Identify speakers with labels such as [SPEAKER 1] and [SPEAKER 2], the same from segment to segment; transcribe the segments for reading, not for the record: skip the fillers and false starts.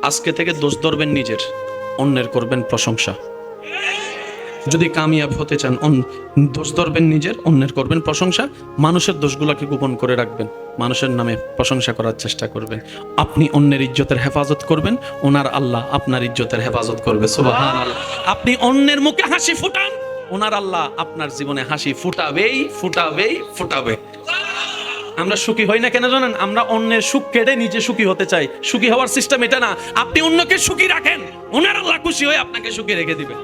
[SPEAKER 1] আজকে থেকে দোষ ধরবেন নিজের, অন্যের করবেন প্রশংসা। যদি কামিয়াব হতে চান দোষ ধরবেন নিজের, অন্যের করবেন প্রশংসা। মানুষের দোষগুলোকে গোপন করে রাখবেন, মানুষের নামে প্রশংসা করার চেষ্টা করবেন। আপনি অন্যের ইজ্জতের হেফাজত করবেন, ওনার আল্লাহ আপনার ইজ্জতের হেফাজত করবে। সুবহানাল্লাহ। আপনি অন্যের মুখে হাসি ফুটান, ওনার আল্লাহ আপনার জীবনে হাসি ফুটাবেই ফুটাবেই ফুটাবে। আমরা সুখী হই না কেন জানেন? আমরা অন্যের সুখ কেড়ে নিজে সুখী হতে চাই। সুখী হওয়ার সিস্টেম এটা না। আপনি অন্যকে সুখী রাখেন, ওনার আল্লাহ খুশি হয়ে আপনাকে সুখী রেখে দিবে।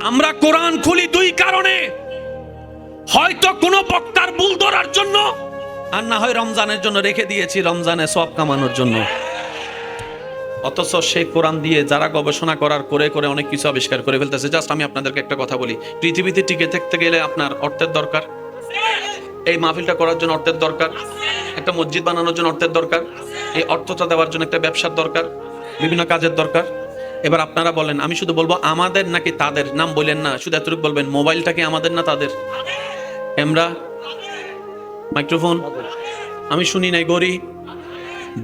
[SPEAKER 1] আমরা কোরআন খুলি দুই কারণে, হয়তো কোনো বক্তার ভুল ধরার জন্য, আর না হয় রমজানের জন্য রেখে দিয়েছি, রমজানে সওয়াব কামানোর জন্য। অথচ সেই কোরআন দিয়ে যারা গবেষণা করে করে অনেক কিছু আবিষ্কার করে ফেলতেছে। জাস্ট আমি আপনাদেরকে একটা কথা বলি, পৃথিবীতে টিকে থাকতে গেলে আপনার অর্থের দরকার, এই মাহফিলটা করার জন্য অর্থের দরকার, একটা মসজিদ বানানোর জন্য অর্থের দরকার, এই অর্থটা দেওয়ার জন্য একটা ব্যবসার দরকার, বিভিন্ন কাজের দরকার। এবার আপনারা বলেন, আমি শুধু বলবো আমাদের নাকি তাদের? নাম বললেন না, শুধু এতটুকু বলবেন, মোবাইলটা কি আমাদের না তাদের? ক্যামেরা, মাইক্রোফোন, আমি শুনি নাই, গড়ি,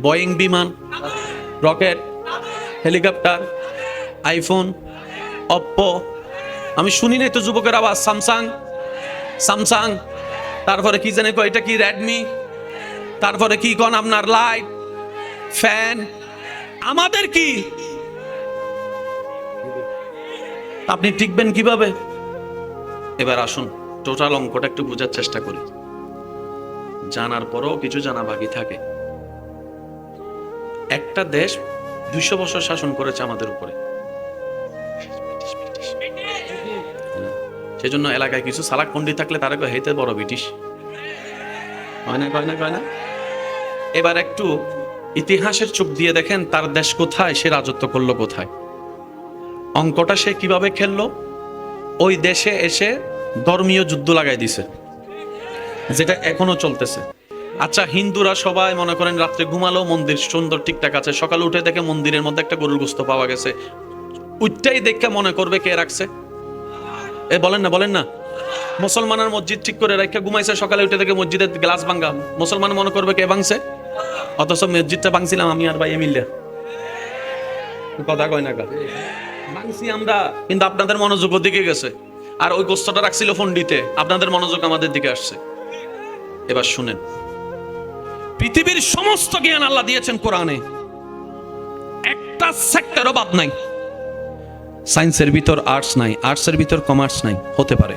[SPEAKER 1] বোয়িং বিমান, রকেট, হেলিকপ্টার, আইফোন, অপ্পো, আমি শুনি নাই তো যুবকের আওয়াজ, স্যামসাং, স্যামসাং, তারপরে কি জানে কয়, এটা কি রেডমি, তারপরে কি কোন আপনার লাইট, ফ্যান, আমাদের কি? আপনি টিকবেন কিভাবে? এবার আসুন টোটাল অঙ্কটা একটু বোঝার চেষ্টা করি। জানার পরও কিছু জানা বাকি থাকে। একটা দেশ 200 বছর শাসন করেছে আমাদের উপরে, সেজন্য এলাকায় কিছু সালাক পন্ডিত থাকলে তারা হেতে বড় ব্রিটিশ হয় না, কয় না, কয় না। এবার একটু ইতিহাসের চোখ দিয়ে দেখেন তার দেশ কোথায়, সে রাজত্ব করলো কোথায়, অঙ্কটা সে কিভাবে খেললো। ওই দেশে এসে ধর্মীয় যুদ্ধ লাগাই দিছে, যেটা এখনো চলতেছে। আচ্ছা, হিন্দুরা সবাই মনে করেন রাত্রে ঘুমালো, মন্দির সুন্দর ঠিকঠাক আছে, সকালে উঠে দেখে মন্দিরের মধ্যে একটা গরুর গোস্ত পাওয়া গেছে, ওইটাই দেখে মনে করবে কে রাখছে? এ বলেন না, বলেন না। মুসলমানের মসজিদ ঠিক করে রাখা ঘুমাইছে, সকালে উঠে দেখে মসজিদের গ্লাস ভাঙা, মুসলমান মনে করবে কে ভাঙছে? অথচ মসজিদটা ভাঙছিলাম আমি আর ভাই মিল্লা। কথা কয় না, ভাঙছি আমরা, কিন্তু আপনাদের মনোযোগ দিকে গেছে। আর ওই গোস্তটা রাখছিল ফন্ডিতে, আপনাদের মনোযোগ আমাদের দিকে আসছে। এবার শুনেন, পৃথিবীর সমস্ত জ্ঞান আল্লাহ দিয়েছেন কোরআনে, একটা সেক্টরও বাদ নাই। সায়েন্সের ভিতর আর্টস নাই, আর্টসের ভিতর কমার্স নাই, হতে পারে।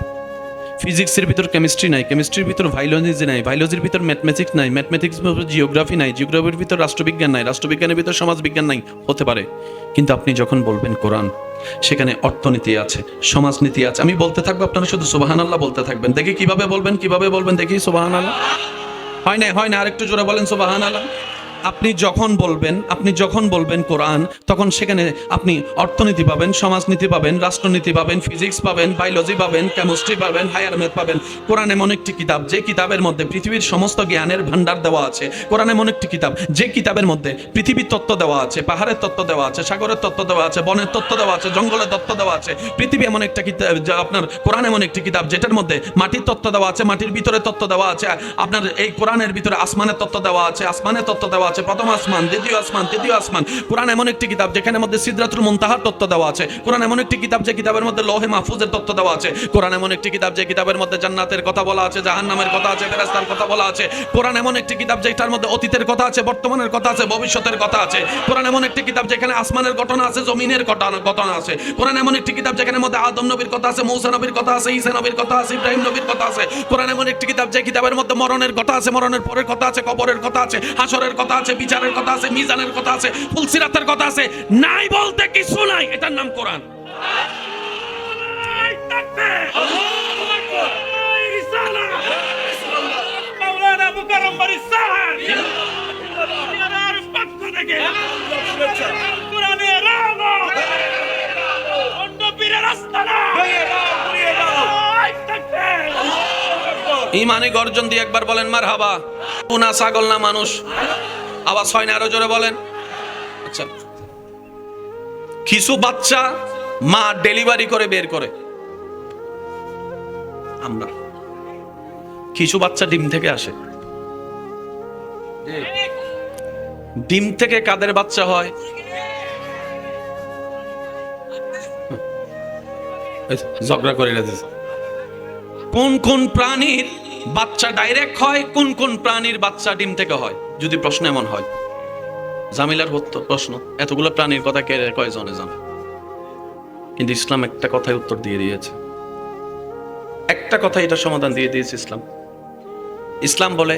[SPEAKER 1] ফিজিক্সের ভিতর কেমিস্ট্রি নাই, কেমিস্ট্রির ভিতর বায়োলজি নাই, বায়োলজির ভিতর ম্যাথমেটিক্স নাই, ম্যাথমেটিক্সের ভিতর জিওগ্রাফি নাই, জিওগ্রাফির ভিতর রাষ্ট্রবিজ্ঞান নাই, রাষ্ট্রবিজ্ঞানের ভিতর সমাজবিজ্ঞান নাই, হতে পারে। কিন্তু আপনি যখন বলবেন কোরআন, সেখানে অর্থনীতি আছে, সমাজনীতি আছে। আমি বলতে থাকবো, আপনারা শুধু সুবহানাল্লাহ বলতে থাকবেন। দেখি কিভাবে বলবেন, কিভাবে বলবেন, দেখি। সুবহানাল্লাহ হয় না, হয় না, আরেকটু জোরে বলেন সুবহানাল্লাহ। আপনি যখন বলবেন কোরআন, তখন সেখানে আপনি অর্থনীতি পাবেন, সমাজনীতি পাবেন, রাষ্ট্রনীতি পাবেন, ফিজিক্স পাবেন, বায়োলজি পাবেন, কেমিস্ট্রি পাবেন, হায়ার ম্যাথ পাবেন। কোরআন এমন একটি কিতাব, যে কিতাবের মধ্যে পৃথিবীর সমস্ত জ্ঞানের ভান্ডার দেওয়া আছে। কোরআন এমন একটি কিতাব, যে কিতাবের মধ্যে পৃথিবীর তত্ত্ব দেওয়া আছে, পাহাড়ের তত্ত্ব দেওয়া আছে, সাগরের তত্ত্ব দেওয়া আছে, বনের তত্ত্ব দেওয়া আছে, জঙ্গলের তত্ত্ব দেওয়া আছে। পৃথিবী এমন একটা কিতাব, আপনার কোরআন এমন একটি কিতাব, যেটার মধ্যে মাটির তত্ত্ব দেওয়া আছে, মাটির ভিতরে তত্ত্ব দেওয়া আছে। আপনার এই কোরআনের ভিতরে আসমানের তত্ত্ব দেওয়া আছে, আসমানের তত্ত্ব দেওয়া আছে, প্রথম আসমান, দ্বিতীয় আসমান, তৃতীয় আসমান। কোরআন এমন একটি কিতাব, যেখানে মধ্যে সিদরাতুল মুনতাহার তত্ত্ব দেওয়া আছে। কোরআন এমন একটি কিতাব, যে কিতাবের মধ্যে লৌহে মাহফুজের তত্ত্ব দেওয়া আছে। কোরআন এমন একটি কিতাব, যে কিতাবের মধ্যে জান্নাতের কথা বলা আছে, জাহান্নামের কথা আছে, ফেরেশতার কথা বলা আছে। কোরআন এমন একটি কিতাব, যেটার মধ্যে অতীতের কথা আছে, বর্তমানের কথা আছে, ভবিষ্যতের কথা আছে। কোরআন এমন একটি কিতাব, যেখানে আসমানের ঘটনা আছে, জমিনের ঘটনা আছে। কোরআন এমন একটি কিতাব, যেখানে মধ্যে আদম নবীর কথা আছে, মূসা নবীর কথা আছে, ঈসা নবীর কথা আছে, ইব্রাহিম নবীর কথা আছে। কোরআন এমন একটি কিতাব, যে কিতাবের মধ্যে মরণের কথা আছে, মরণের পরের কথা আছে, কবরের কথা আছে, হাসরের কথা আছে, বিচারের কথা আছে, মিজানের কথা আছে, ফুলসিরাতের কথা আছে। নাই বলতে কিছু নাই, এটার নাম কোরআন। ইমানি গর্জন দিয়ে একবার বলেন মারহাবা। পুনা ছাগল না মানুষ? আওয়াজ হয় না, আরো জোরে বলেন। আচ্ছা, কিছু বাচ্চা মা ডেলিভারি করে বের করে, আমরা কিছু বাচ্চা ডিম থেকে আসে। ডিম থেকে কাদের বাচ্চা হয়? ঝগড়া করে দিয়েছে। কোন কোন প্রাণীর বাচ্চা ডাইরেক্ট হয়, কোন কোন প্রাণীর বাচ্চা ডিম থেকে হয়, যদি প্রশ্ন এমন হয়। জামিলার প্রশ্ন, এতগুলো প্রাণীর কথা কে কয়জনে জানে? কিন্তু ইসলাম একটা কথায় উত্তর দিয়ে দিয়েছে, একটা কথা এটা সমাধান দিয়ে দিয়েছে ইসলাম। ইসলাম বলে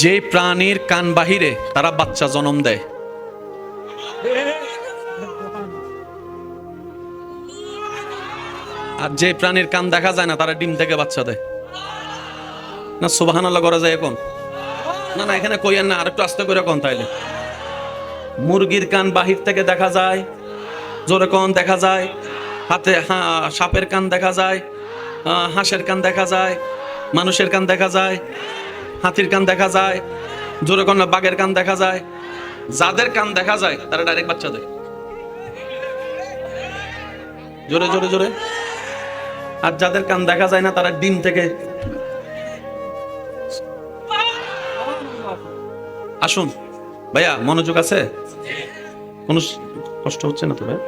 [SPEAKER 1] যে প্রাণীর কান বাহিরে তারা বাচ্চা জন্ম দেয়, আর যে প্রাণীর কান দেখা যায় না তারা ডিম থেকে বাচ্চা দেয়। না সুবহানাল্লাহ করা যায় এখন? না না, এখানে কইয়েন না, আরেকটু আস্তে করে কোন তাইলে। মুরগির কান বাহির থেকে দেখা যায়, জোরে কোন দেখা যায়, হাতে সাপের কান দেখা যায়, হাঁসের কান দেখা যায়, মানুষের কান দেখা যায়, হাতির কান দেখা যায়, জোরে কোন না, বাঘের কান দেখা যায়। যাদের কান দেখা যায় তারা ডাইরেক্ট বাচ্চা দেয়, জোরে জোরে জোরে। আর যাদের কান দেখা যায় না তারা ডিম থেকে। আসুন ভাইয়া, মনোযোগ আছে? কোনো কষ্ট হচ্ছে না তো ভাই?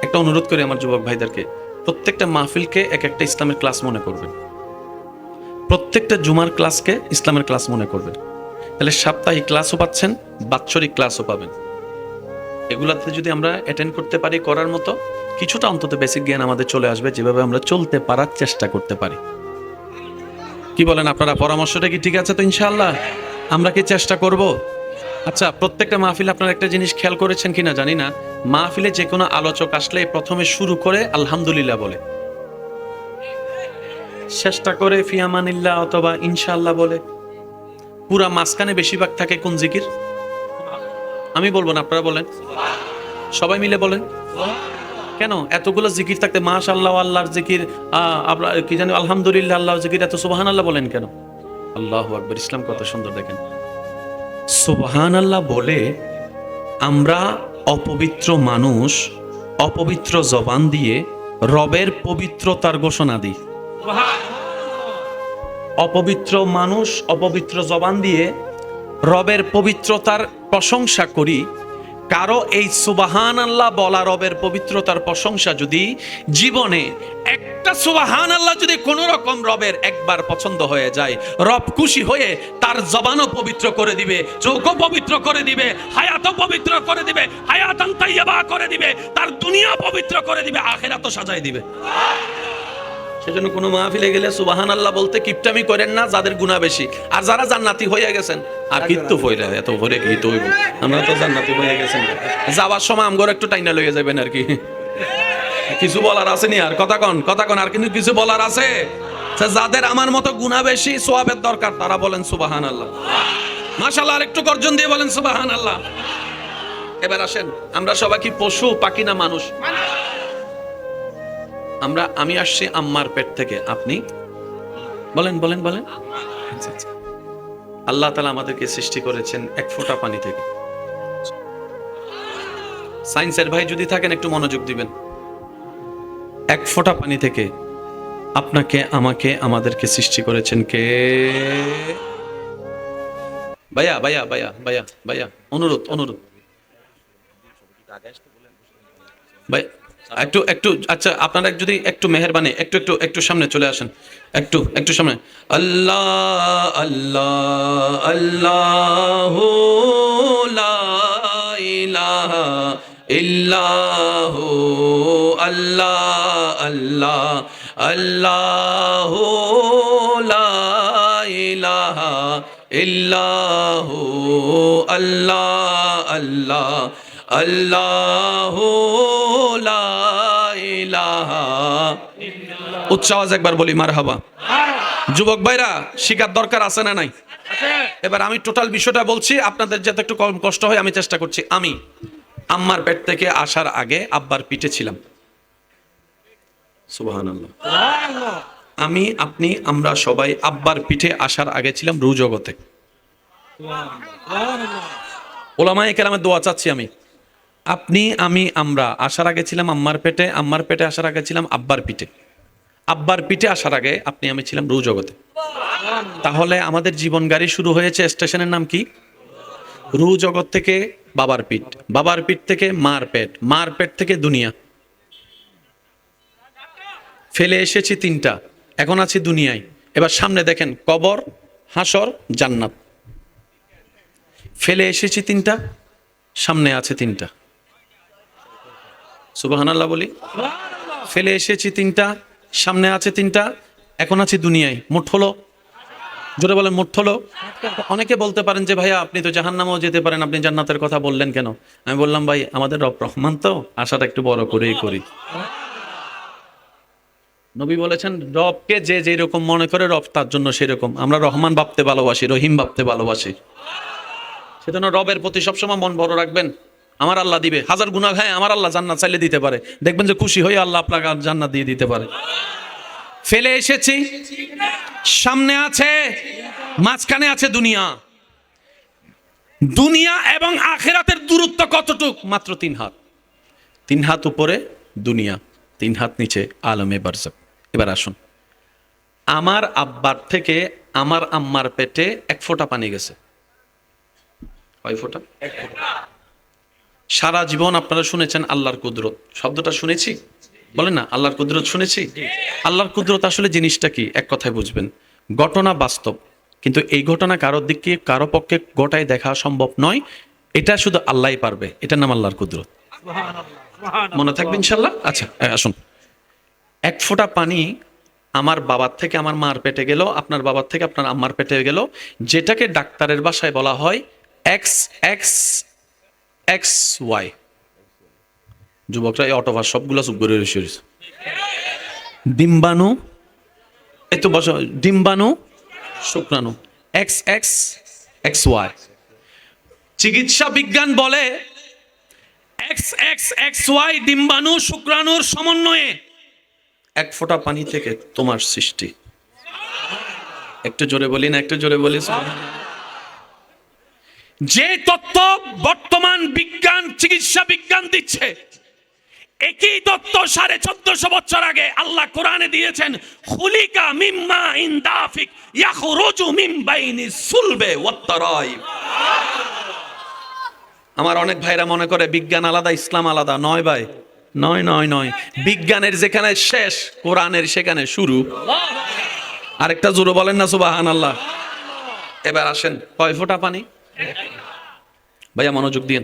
[SPEAKER 1] একটা অনুরোধ করি আমার যুবক ভাইদেরকে, প্রত্যেকটা মাহফিলকে এক একটা ইসলামের ক্লাস মনে করবেন, প্রত্যেকটা জুমার ক্লাসকে ইসলামের ক্লাস মনে করবেন। তাহলে সাপ্তাহিক ক্লাসও পাচ্ছেন, বাৎসরিক ক্লাসও পাবেন। এগুলাতে যদি আমরা অ্যাটেন্ড করতে পারি, করার মতো কিছুটা অন্তত বেসিক জ্ঞান আমাদের চলে আসবে, যেভাবে আমরা চলতে পারার চেষ্টা করতে পারি। কি বলেন আপনারা? পরামর্শটা কি ঠিক আছে তো? ইনশাআল্লাহ আমরা কি চেষ্টা করব? আচ্ছা, প্রত্যেকটা মাহফিলে আপনারা একটা জিনিস খেয়াল করেছেন কিনা জানি না, মাহফিলে যে কোনো আলোচক আসলে প্রথমে শুরু করে আলহামদুলিল্লাহ বলে, চেষ্টা করে ফিয়ামানিল্লাহ অথবা ইনশাআল্লাহ বলে, পুরা মাঝখানে বেশিরভাগ থাকে কোন জিকির? আমি বলবো না, আপনারা বলেন, সবাই মিলে বলেন। কেন এতগুলো জিকির থাকতে মাশাআল্লাহ আল্লাহর জিকির, আপনারা কি জানি আলহামদুলিল্লাহ আল্লাহর জিকির, এত সুবহানাল্লাহ বলেন কেন? আল্লাহু আকবার, ইসলাম কত সুন্দর দেখেন। সুবহানাল্লাহ বলে আমরা অপবিত্র মানুষ অপবিত্র জবান দিয়ে রবের পবিত্রতার ঘোষণা দিই। অপবিত্র মানুষ অপবিত্র জবান দিয়ে রবের পবিত্রতার প্রশংসা করি। কারো এই সুবহানাল্লাহ বলা, রবের পবিত্রতার প্রশংসা যদি জীবনে একটা সুবহানাল্লাহ যদি কোন রকম রবের একবার পছন্দ হয়ে যায়, রব খুশি হয়ে তার জবানও পবিত্র করে দিবে, চোখও পবিত্র করে দিবে, হায়াতও পবিত্র করে দিবে, হায়াতান তাইয়্যিবা করে দিবে, তার দুনিয়া পবিত্র করে দিবে, আখিরাতও সাজায় দিবে। সেজন্য কোনো মাহফিলে গেলে সুবহানাল্লাহ বলতে কিপটামি করেন না, যাদের গুনাহ বেশি। আর যারা জান্নাতি হয়ে গেছেন, আর কিত্তু হইরা এত ভরে কি তো হইব, আমরা তো জান্নাতি হয়ে গেছেন, যাওয়ার সময় আমগর একটু টাইনা লইয়া যাবেন আর কি। কিছু বলার আছে নি? আর কথা কন, আর কিন্তু কিছু বলার আছে। যাদের আমার মতো গুনাহ বেশি, সওয়াবের দরকার, তারা বলেন সুবহানাল্লাহ। মাশাআল্লাহ, আরেকটু গর্জন দিয়ে বলেন সুবহানাল্লাহ। এবার আসেন, আমরা সবাই কি পশু, পাখি না মানুষ? আমি আসছি আম্মার পেট থেকে, আপনি বলেন বলেন বলেন। আচ্ছা আচ্ছা, আল্লাহ তাআলা আমাদেরকে সৃষ্টি করেছেন এক ফোঁটা পানি থেকে। সায়েন্সের ভাই যদি থাকেন একটু মনোযোগ দিবেন। এক ফোঁটা পানি থেকে আপনাকে, আমাকে, আমাদেরকে সৃষ্টি করেছেন কে? ভাইয়া ভাইয়া ভাইয়া ভাইয়া ভাইয়া, অনুরোধ ভাই, একটু একটু, আচ্ছা আপনারা যদি একটু মেহেরবানি একটু একটু একটু সামনে চলে আসেন, একটু সামনে। আল্লাহ আল্লাহ আল্লাহু লা ইলাহা ইল্লাহু, আল্লাহ আল্লাহ আল্লাহু লা ইলাহা ইল্লাহু, আল্লাহ আল্লাহ আল্লাহু লা ইলাহা। উচ্চ আওয়াজ একবার বলি মারহাবা। যুবক ভাইরা, শিকার দরকার আছে না নাই? এবার আমি টোটাল বিষয়টা বলছি, আপনাদের যাতে একটু কম কষ্ট হয় আমি চেষ্টা করছি। আমি আম্মার পেট থেকে আসার আগে আব্বার পিঠে ছিলাম। সুবহানাল্লাহ। আমি, আপনি, আমরা সবাই আব্বার পিঠে আসার আগে ছিলাম রূহ জগতে। উলামায়ে কেরামের দোয়া চাচ্ছি আমি। আপনি, আমি, আমরা আসার আগে ছিলাম আম্মার পেটে, আম্মার পেটে আসার আগে ছিলাম আব্বার পিঠে, আব্বার পিঠে আসার আগে আপনি, আমি ছিলাম রূহ জগতে। তাহলে আমাদের জীবন গাড়ি শুরু হয়েছে, স্টেশনের নাম কি? রূহ জগৎ থেকে বাবার পিঠ, বাবার পিঠ থেকে মার পেট, মার পেট থেকে দুনিয়া। ফেলে এসেছি তিনটা, এখন আছি দুনিয়ায়। এবার সামনে দেখেন, কবর, হাসর, জান্নাত। ফেলে এসেছি তিনটা, সামনে আছে তিনটা। সুবহানাল্লাহ বলি। ফেলে এসেছি তিনটা, সামনে আছে তিনটা, এখন আছি দুনিয়ায়। মোট হলো, জোরে বলেন, মোট হলো। অনেকে বলতে পারেন যে ভাইয়া আপনি তো জাহান্নামেও যেতে পারেন, আপনি জান্নাতের কথা বললেন কেন? আমি বললাম ভাই, আমাদের রব রহমান, তো আশাটা একটু বড় করেই করি। নবী বলেছেন, রবকে যে যেরকম মনে করে রব তার জন্য সেরকম। আমরা রহমান ভাবতে ভালোবাসি, রহিম ভাবতে ভালোবাসি। সেজন্য রবের প্রতি সবসময় মন বড় রাখবেন। আমার আল্লাহ দিবে, হাজার গুনাহ হয় আমার আল্লাহ জান্নাত চাইলে দিতে পারে। দেখবেন যে খুশি হয়ে আল্লাহ আপনাকে জান্নাত দিয়ে দিতে পারে। ফেলে এসেছি, সামনে আছে, মাঝখানে আছে দুনিয়া। দুনিয়া এবং আখিরাতের দূরত্ব কতটুক? মাত্র 3 হাত। 3 হাত উপরে দুনিয়া, 3 হাত নিচে আলমে বারজাক। এবার আসুন, আমার আব্বার থেকে আমার আম্মার পেটে 1 ফোঁটা পানি গেছে। কয় ফোঁটা? 1 ফোঁটা। সারা জীবন আপনারা শুনেছেন আল্লাহর কুদরত, শব্দটা শুনেছি, বলেন না আল্লাহর কুদরত শুনেছি। আল্লাহর কুদরত আসলে জিনিসটা কি? এক কথায় বুঝবেন, ঘটনা বাস্তব, কিন্তু এই ঘটনা কারোর দিকে কারো পক্ষে গোটায় দেখা সম্ভব নয়। এটা শুধু আল্লাহই পারবে, এটার নাম আল্লাহর কুদরত। মনে থাকবে ইনশাল্লাহ। আচ্ছা আসুন, 1 ফোঁটা পানি আমার বাবার থেকে আমার মার পেটে গেল, আপনার বাবার থেকে আপনার আম্মার পেটে গেল, যেটাকে ডাক্তারের ভাষায় বলা হয় এক্স এক্স এক্স ওয়াই। যুবকরা এই অটোভার সবগুলো চুপ করে রয়েছে। ডিম্বাণু, এই তো বসো, ডিম্বাণু, শুক্রাণু, এক্স এক্স এক্স ওয়াই। চিকিৎসা বিজ্ঞান বলে এক্স এক্স এক্স ওয়াই ডিম্বাণু শুক্রাণুর সমন্বয়ে 1 ফোঁটা পানি থেকে তোমার সৃষ্টি। একটু জোরে বলি না, একটু জোরে বলি। যে তত্ত্ব বর্তমান বিজ্ঞান, চিকিৎসা বিজ্ঞান দিচ্ছে, একই তত্ত্ব 1450 বছর আগে আল্লাহ কোরআনে দিয়েছেন। খুলিকা মিম্মা ইন দাফিক ইয়াখরুজু মিন বাইনি সুলবে ওয়াত তারাইব। আমার অনেক ভাইরা মনে করে বিজ্ঞান আলাদা, ইসলাম আলাদা। নয় ভাই, নয় নয় নয়। বিজ্ঞানের যেখানে শেষ, কোরআনের সেখানে শুরু। আরেকটা জোরে বলেন না সুবহানাল্লাহ। এবার আসেন, কয় ফোঁটা পানি? ভাইয়া মনোযোগ দিন।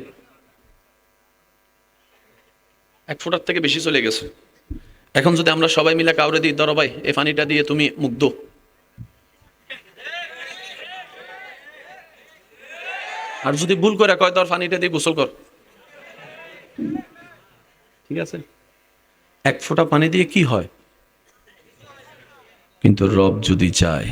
[SPEAKER 1] 1 ফোঁটার থেকে বেশি চলে গেছে। এখন যদি আমরা সবাই মিলে কাউরে দিই, ধরো ভাই এই পানিটা দিয়ে তুমি মুখ ধো, আর যদি ভুল করে কয় তোর পানিটা দিয়ে গোসল কর, ঠিক আছে? 1 ফোঁটা পানি দিয়ে কি হয়? কিন্তু রব যদি চায়।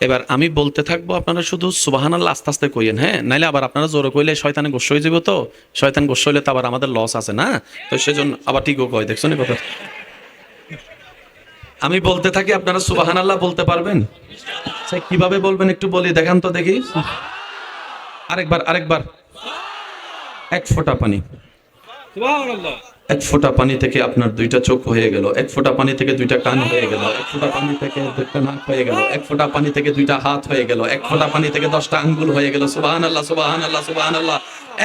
[SPEAKER 1] এবার আমি বলতে থাকবো, আপনারা শুধু সুবহানাল্লাহ আস্তে আস্তে কইেন, হ্যাঁ? নাইলে আবার আপনারা জোরে কইলে শয়তানে গোস্ব হয়ে যাবে। তো শয়তান গোস্ব হইলে তো আবার আমাদের লস আছে না, তো সেজন্য আবার ঠিকও কয়। দেখছো না কথা? আমি বলতে থাকি, আপনারা সুবহানাল্লাহ বলতে পারবেন? কিভাবে বলবেন একটু বলি, দেখান তো দেখি। আরেকবার, আরেকবার। 1 ফোঁটা পানি। 1 ফোঁটা পানি থেকে আপনার 2টা চোখ হয়ে গেল, 1 ফোঁটা পানি থেকে 2টা কান হয়ে গেল, 1 ফোঁটা পানি থেকে 2টা নাক হয়ে গেল, 1 ফোঁটা পানি থেকে 2টা হাত হয়ে গেল, 1 ফোঁটা পানি থেকে 10টা আঙ্গুল হয়ে গেল। সুবহানাল্লাহ, সুবহানাল্লাহ, সুবহানাল্লাহ।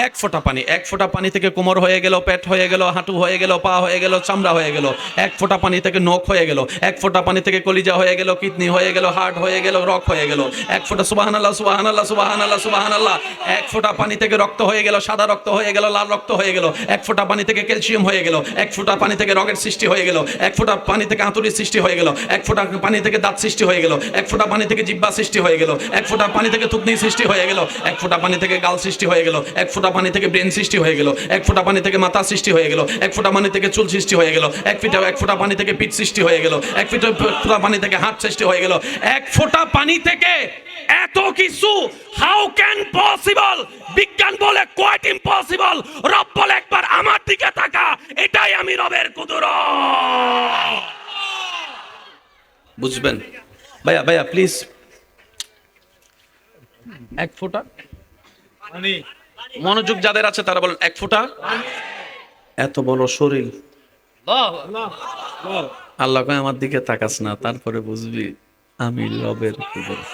[SPEAKER 1] 1 ফোঁটা পানি, 1 ফোঁটা পানি থেকে কোমর হয়ে গেল, পেট হয়ে গেল, হাঁটু হয়ে গেল, পা হয়ে গেল, চামড়া হয়ে গেল। 1 ফোঁটা পানি থেকে নখ হয়ে গেল, 1 ফোঁটা পানি থেকে কলিজা হয়ে গেল, কিডনি হয়ে গেল, হার্ট হয়ে গেল, রক হয়ে গেল। 1 ফোঁটা, সুবহানাল্লাহ, সুবহানাল্লাহ, সুবহানাল্লাহ, সুবহানাল্লাহ। 1 ফোঁটা পানি থেকে রক্ত হয়ে গেল, সাদা রক্ত হয়ে গেল, লাল রক্ত হয়ে গেল। 1 ফোঁটা পানি থেকে ক্যালসিয়াম হয়ে গেল, 1 ফোঁটা পানি থেকে রগের সৃষ্টি হয়ে গেল, 1 ফোঁটা পানি থেকে আঁতুড়ির সৃষ্টি হয়ে গেল, 1 ফোঁটা পানি থেকে দাঁত সৃষ্টি হয়ে গেল, 1 ফোঁটা পানি থেকে জিহ্বা সৃষ্টি হয়ে গেল, 1 ফোঁটা পানি থেকে থুতনি সৃষ্টি হয়ে গেল, 1 ফোঁটা পানি থেকে গাল সৃষ্টি হয়ে গেল, 1 ফোঁটা পানি থেকে ব্রেন সৃষ্টি হয়ে গেল, 1 ফোঁটা পানি থেকে মাথা সৃষ্টি হয়ে গেল, 1 ফোঁটা পানি থেকে চুল সৃষ্টি হয়ে গেল, 1 ফোঁটা পানি থেকে পিঠ সৃষ্টি হয়ে গেল, 1 ফোঁটা পানি থেকে হার্ট সৃষ্টি হয়ে গেল। 1 ফোঁটা পানি থেকে এত কিছু, হাউ ক্যান পসিবল? বিজ্ঞান বলে কোয়াইট ইম্পসিবল, রব বলে একবার আমার দিকে তাকা, এটাই আমি রবের কুদরত। বুঝবেন? ভাইয়া ভাইয়া প্লিজ, 1 ফোঁটা পানি। মনোযোগ যাদের আছে তারা বলেন 1 ফোঁটা। এত বড় শরীর, আল্লাহ কয় আমার দিকে তাকাস না, তারপরে বুঝবি আমি রবের কুদরত।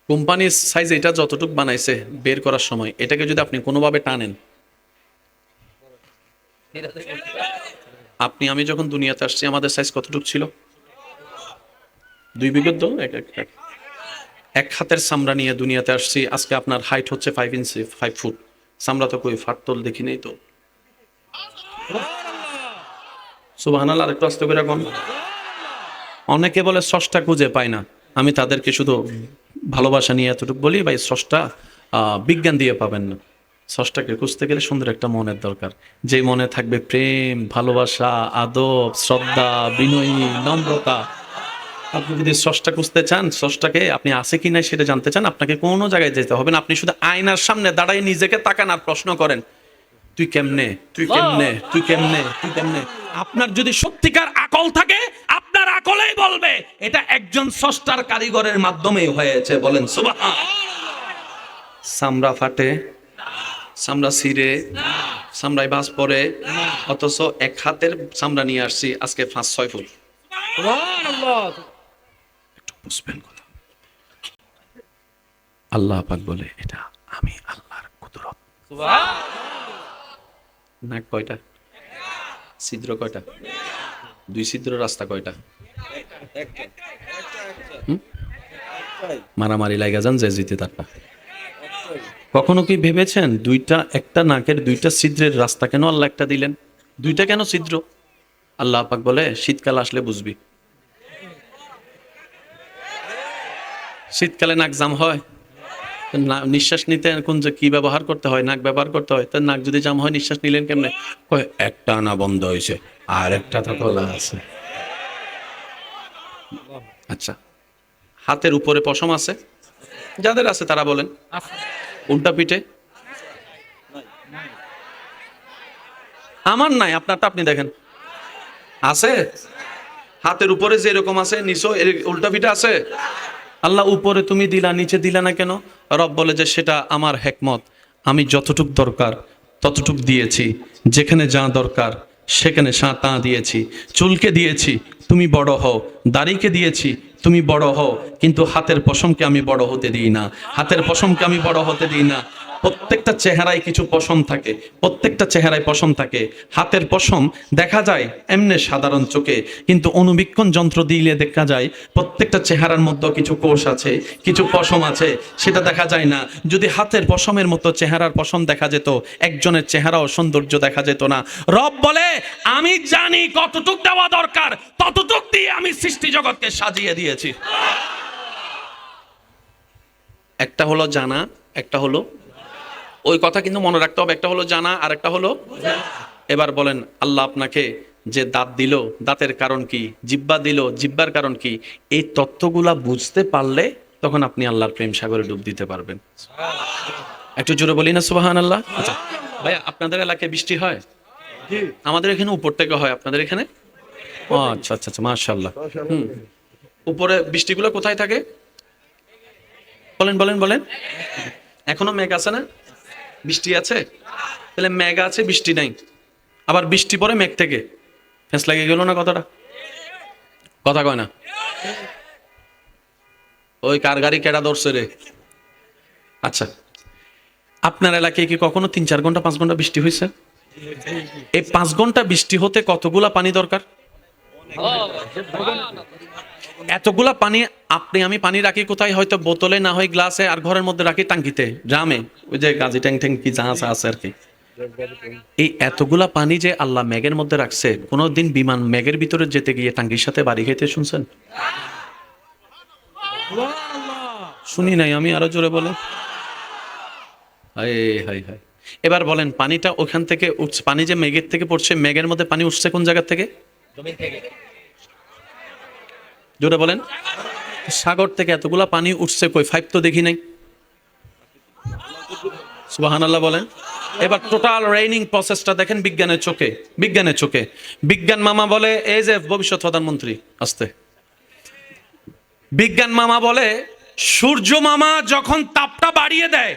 [SPEAKER 1] কোম্পানির সাইজ এটা যতটুক বানাইছে বের করার সময়, এটাকে যদি আপনি কোনোভাবে টানেন, আপনি আমি যখন দুনিয়াতে আসছি আমাদের সাইজ কতটুকু ছিল? 2 বিঘত এক হাতের চামড়া নিয়ে দুনিয়াতে আসছি। আজকে আপনার হাইট হচ্ছে 5 ইঞ্চি, 5 ফুট। চামড়া তো কই ফাটতল দেখি নেই তো। সুবহানাল্লাহ, আরেকটু আস্তে করে কোন। অনেকে বলে স্রষ্টা খুঁজে পায় না। আমি তাদেরকে শুধু ভালোবাসা নিয়ে এতটুকু বলি, ভাই স্রষ্টা বিজ্ঞান দিয়ে পাবেন না। স্রষ্টাকে খুঁজতে গেলে সুন্দর একটা মনের দরকার, যে মনে থাকবে প্রেম, ভালোবাসা, আদব, শ্রদ্ধা, বিনয়ী, নম্রতা। আপনি যদি স্রষ্টা খুঁজতে চান, স্রষ্টাকে আপনি আছে কি না সেটা জানতে চান, আপনাকে কোনো জায়গায় যেতে হবে না। আপনি শুধু আয়নার সামনে দাঁড়ায় নিজেকে তাকান আর প্রশ্ন করেন, তুই কেমনে, তুই কেমনে, তুই কেমনে, তুই কেমনে। আপনার যদি সত্যিকার আকল থাকে, আপনার আকলেই বলবে এটা একজন স্রষ্টার কারিগরের মাধ্যমে হয়েছে। বলেন সুবহান। চামড়া ফাটে, চামড়া ছিঁড়ে, চামড়ায় বাজ পড়ে, অথচ এক হাতের চামড়া নিয়ে আসছি আজকে 5-6 ফুট। একটু বুঝবেন কথা। আল্লাহ পাক বলে এটা আমি আল্লাহর কুদরত। নাক কয়টা? ছিদ্র কয়টা? 2 ছিদ্র রাস্তা কয়টা? মারামারি লাগা যান যে জিতে তারটা। কখনো কি ভেবেছেন একটা নাকের 2টা ছিদ্রের রাস্তা কেন আল্লাহ একটা দিলেন? 2টা কেন ছিদ্র? আল্লাহ পাক বলে শীতকাল আসলে বুঝবি। শীতকালে নাক জাম হয়, নিঃশ্বাস নিতে কোন যে কি ব্যবহার করতে হয়, নাক ব্যবহার করতে হয়। তার নাক যদি জাম হয় নিঃশ্বাস নিলেন কেমনে? কয় একটা না বন্ধ হয়েছে, আর একটা তো খোলা আছে। আচ্ছা, হাতের উপরে পশম আছে? যাদের আছে তারা বলেন। উল্টা পিঠে? আমার নাই, আপনারটা আপনি দেখেন। আছে? হাতের উপরে যেরকম আছে নিচে উল্টা পিঠে আছে? আল্লাহ উপরে তুমি দিলা, নিচে দিলা না কেন? রব বলে যে সেটা আমার হেকমত, আমি যতটুক দরকার ততটুক দিয়েছি, যেখানে যা দরকার সেখানে তা দিয়েছি। চুলকে দিয়েছি তুমি বড় হও, দাড়িকে দিয়েছি তুমি বড় হও, কিন্তু হাতের পশমকে আমি বড় হতে দিই না। হাতের পশমকে আমি বড় হতে দিই না। প্রত্যেকটা চেহারায় কিছু পশম থাকে, প্রত্যেকটা চেহারায় পশম থাকে। হাতের পশম দেখা যায় এমনি সাধারণ চোখে, কিন্তু অনুবীক্ষণ যন্ত্র দিলে দেখা যায় প্রত্যেকটা চেহারার মধ্যে কিছু কোষ আছে, কিছু পশম আছে, সেটা দেখা যায় না। যদি হাতের পশমের মতো চেহারার পশম দেখা যেত, একজনের চেহারা ও সৌন্দর্য দেখা যেত না। রব বলে আমি জানি কতটুক দেওয়া দরকার, ততটুক দিয়ে আমি সৃষ্টি জগৎকে সাজিয়ে দিয়েছি। একটা হলো জানা, একটা হলো, ওই কথা কিন্তু মনে রাখতে হবে, একটা হলো জানা আর একটা হলো। এবার বলেন আল্লাহ আপনাকে যে দাঁত দিল, দাঁতের কারণ কি? জিহ্বা দিল, জিহ্বার কারণ কি? এই তত্ত্বগুলা বুঝতে পারলে তখন আপনি আল্লাহর প্রেম সাগরে ডুব দিতে পারবেন। একটু জোরে বলি না সুবহানাল্লাহ। আচ্ছা ভাইয়া, আপনাদের এলাকায় বৃষ্টি হয়? আমাদের এখানে উপর থেকে হয়, আপনাদের এখানে? ও আচ্ছা আচ্ছা আচ্ছা, মাশাআল্লাহ। উপরে বৃষ্টিগুলো কোথায় থাকে? বলেন বলেন বলেন। এখনো মেঘ আছে না? বৃষ্টি আছে? তাহলে মেঘ আছে, বৃষ্টি নাই। আবার বৃষ্টি পরে মেঘ থেকে, ফেঁস লাগে গেল না কথাটা? কথা কয় না। ওই কার গাড়ি কেডা ধরছে রে? আচ্ছা, আপনার এলাকায় কি কখনো 3-4 ঘন্টা 5 ঘন্টা বৃষ্টি হয়েছে? এই 5 ঘন্টা বৃষ্টি হতে কতগুলা পানি দরকার? এতগুলা পানি। আমি পানি রাখি কোথায়? হয়তো বোতলে, না হয় গ্লাসে, আর ঘরের মধ্যে রাখি টাঙ্কিতে, ড্রামে, ওই যে গাজি ট্যাং ট্যাং কি যা আছে আর কি। এই এতগুলা পানি যে আল্লাহ মেঘের মধ্যে রাখছে, কোনোদিন বিমান মেঘের ভিতরে যেতে গিয়ে টাঙ্কির সাথে বাড়ি খেতে শুনছেন? শুনি নাই আমি, আরো জোরে বলে। হায় হায় হায়। এবার বলেন পানিটা ওখান থেকে উঠছে, পানি যে মেঘের থেকে পড়ছে, মেঘের মধ্যে পানি উঠছে কোন জায়গা থেকে? জোরে বলেন। সাগর থেকে এতগুলা পানি উঠছে কই? 5 তো দেখি নাই। সুবহানাল্লাহ বলেন। এবার টোটাল রেইনিং প্রসেসটা দেখেন বিজ্ঞানের চোখে, বিজ্ঞানের চোখে। বিজ্ঞান মামা বলে, এই যে ভবিষ্যৎ প্রধানমন্ত্রী আসতে, বিজ্ঞান মামা বলে সূর্য মামা যখন তাপটা বাড়িয়ে দেয়,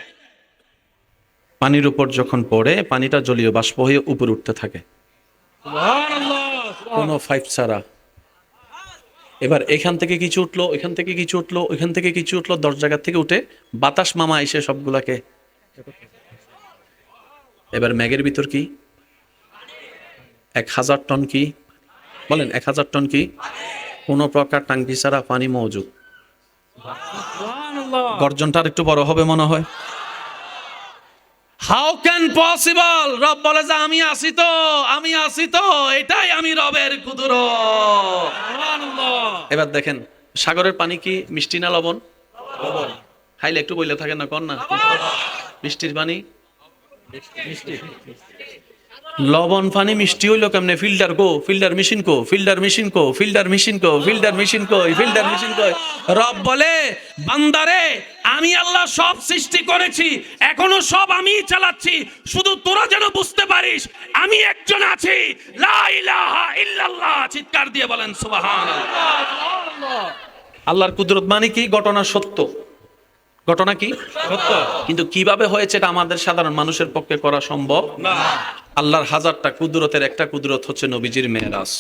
[SPEAKER 1] পানির উপর যখন পড়ে, পানিটা জলীয় বাষ্প হয়ে উপরে উঠতে থাকে কোনো 5 ছাড়া। এবার এখান থেকে কিছু উঠলো, এখান থেকে কিছু উঠলো, ওইখান থেকে কিছু উঠলো, 10 জায়গা থেকে উঠে বাতাস মামা এসে সবগুলাকে। এবার ম্যাগের ভিতর কি? 1000 টন কি? বলেন 1000 টন কি? কোনো প্রকার টাঙ্কি ছাড়া পানি মজুদ। গর্জনটা আর একটু বড় হবে মনে হয়। How can possible? রব বলে যে আমি আছি তো, আমি আছি তো, এটাই আমি রবের কুদরত। এবার দেখেন সাগরের পানি কি মিষ্টি না লবণ? খাইলে একটু বইলে থাকে না, কর না। মিষ্টির পানি, লবণ পানি মিষ্টি হইলো কেমনে? ফিল্টার কো, ফিল্টার মেশিন কো, ফিল্টার মেশিন কো, ফিল্টার মেশিন কো, ফিল্টার মেশিন কো, ফিল্টার মেশিন কো। রব বলে বান্দারে আমি আল্লাহ সব সৃষ্টি করেছি, এখনো সব আমি চালাচ্ছি, শুধু তোরা যেন বুঝতে পারিস আমি একজন আছি, লা ইলাহা ইল্লাল্লাহ। চিৎকার দিয়ে বলেন সুবহানাল্লাহ। আল্লাহর কুদরত মানে কি? ঘটনা সত্য, ঘটনা কি সত্য, কিন্তু কিভাবে হয়েছে এটা আমাদের সাধারণ মানুষের পক্ষে করা সম্ভব না। আল্লাহর 1000টা কুদরতের একটা কুদরত হচ্ছে নবীজির মেরাজ।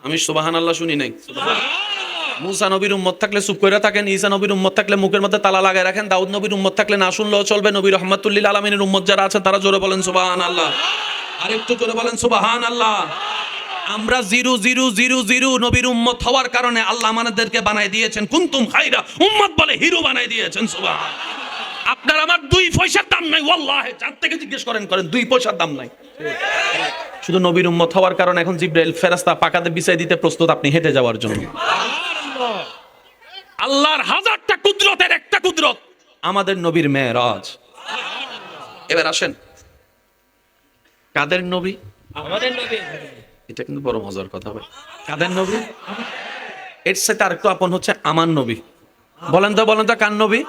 [SPEAKER 1] আমি সুবহানাল্লাহ শুনি নাই? মুসা নবীর উম্মত থাকলে চুপ করে থাকেন, ঈসা নবীর উম্মত থাকলে মুখের মধ্যে তালা লাগায় রাখেন, দাউদ নবীর উম্মত থাকলে না শুনলেও চলবে। নবী রহমাতুল লিল আলামিনের উম্মত যারা আছেন তারা জোরে বলেন সুবহানাল্লাহ। আরেকটু জোরে বলেন সুবহানাল্লাহ। আমরা 000 নবীর উম্মত হওয়ার কারণে আল্লাহ আমাদেরকে বানাই দিয়েছেন কুনতুম খায়রা উম্মত বলে হিরো বানাই দিয়েছেন। সুবহানাল্লাহ। আপনার আমার 2 পয়সার দাম নাই, ওয়াল্লাহি যার থেকে জিজ্ঞেস করেন 2 পয়সার দাম নাই। শুধু নবীর উম্মত হওয়ার কারণে এখন জিবরাইল ফেরেশতা পাকাতে বিছাই দিতে প্রস্তুত আপনি হেঁটে যাওয়ার জন্য। আল্লাহর 1000টা কুদরতের একটা কুদরত আমাদের নবীর মেরাজ। এবার আসেন কাদের নবী? আমাদের নবী। এটা কিন্তু বড় মজার কথা ভাই। কাদের নবী? এর সাথে আরেকটু আপন হচ্ছে আমার নবী। বলেন তো কার নবী?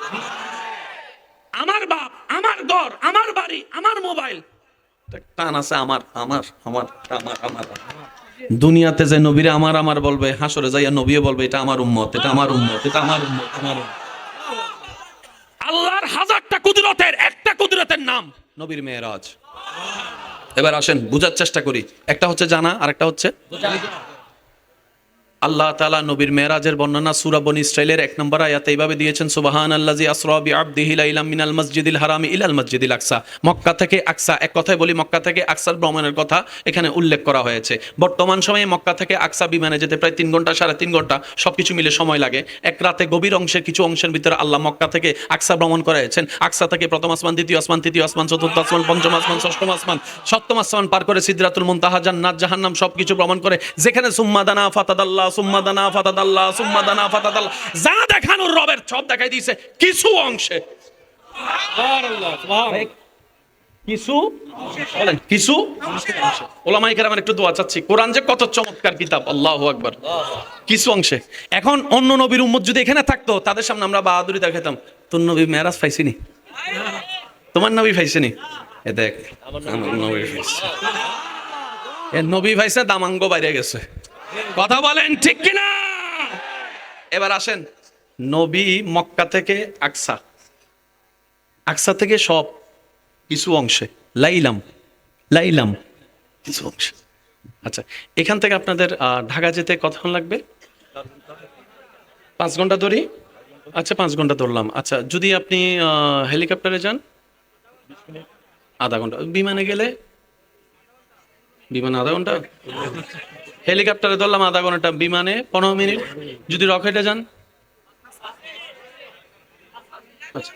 [SPEAKER 1] আমার বাপ, আমার ঘর, আমার বাড়ি, আমার মোবাইল, টান আছে আমার আমার আমার আমার আমার। দুনিয়াতে যে নবীরে আমার আমার বলবে, হাসরে যাইয়া নবীও বলবে এটা আমার উম্মত, এটা আমার উম্মত, এটা আমার উম্মত, আমার উম্মত। আল্লাহর 1000টা কুদরতের একটা কুদরতের নাম নবীর মেরাজ। এবার আসেন বুঝার চেষ্টা করি। একটা হচ্ছে জানা, আর একটা হচ্ছে আল্লাহ তাআলা নবীর মেরাজের বর্ণনা সূরা বনী ইসরাঈলের 1 নম্বর আয়াতে এইভাবে দিয়েছেন, সুবহানাল্লাযী আসরা বিআবদিহি লাইলাম মিনাল মাসজিদিল হারামি ইলাল মাসজিদিল আকসা। মক্কা থেকে আকসা, এক কথায় বলি মক্কা থেকে আকসার ভ্রমণের কথা এখানে উল্লেখ করা হয়েছে। বর্তমান সময়ে মক্কা থেকে আকসা বিমানে যেতে প্রায় 3 ঘন্টা 3.5 ঘন্টা সবকিছু মিলে সময় লাগে। এক রাতে গভীর অংশের কিছু অংশের ভিতরে আল্লাহ মক্কা থেকে আকসা ভ্রমণ করাইছেন। আকসা থেকে প্রথম আসমান, দ্বিতীয় আসমান, তৃতীয় আসমান, চতুর্থ আসমান, পঞ্চম আসমান, ষষ্ঠম আসমান, সপ্তম আসমান পার করে সিদরাতুল মুনতাহা, জান্নাত, জাহান্নাম সবকিছু ভ্রমণ করে যেখানে সুম্মা দানা ফাতাদাল্লাহ, সুম্মা দানা ফাতাদাল্লাহ, সুম্মা দানা ফাতাদাল্লাহ, যা দেখানোর রবের সব দেখাই দিয়েছে কিছু অংশে। সুবহানাল্লাহ, সুবহানাল্লাহ। কিছু বলেন কিছু ওলামায়ে কেরামের একটু দোয়া চাচ্ছি। কোরআন যে কত চমৎকার কিতাব, আল্লাহু আকবার। কিছু অংশে এখন অন্য নবীর উম্মত যদি এখানে থাকতো তাদের সামনে আমরা বাহাদুরি দেখাতাম, তোর নবী মেরাজ পাইছিনি, তোমার নবী পাইছিনি, এ দেখ আমার নবী পাইছে, এ নবী পাইছে, দামাঙ্গ বাইরে গেছে। কথা বলেন ঠিক কিনা? এবার আসেন নবী মক্কা থেকে আকসা, আকসা থেকে সব কিছু অংশে, লাইলাম লাইলাম কিছু অংশে। আচ্ছা এখান থেকে আপনাদের ঢাকা যেতে কতক্ষণ লাগবে? 5 ঘন্টা ধরি। আচ্ছা 5 ঘন্টা ধরলাম। আচ্ছা যদি আপনি হেলিকপ্টারে যান আধা ঘন্টা, বিমানে গেলে বিমানে আধা ঘন্টা, হেলিকপ্টারে ধরলাম আধা ঘন্টা, বিমানে 15 মিনিট, যদি রকেটে যান। আচ্ছা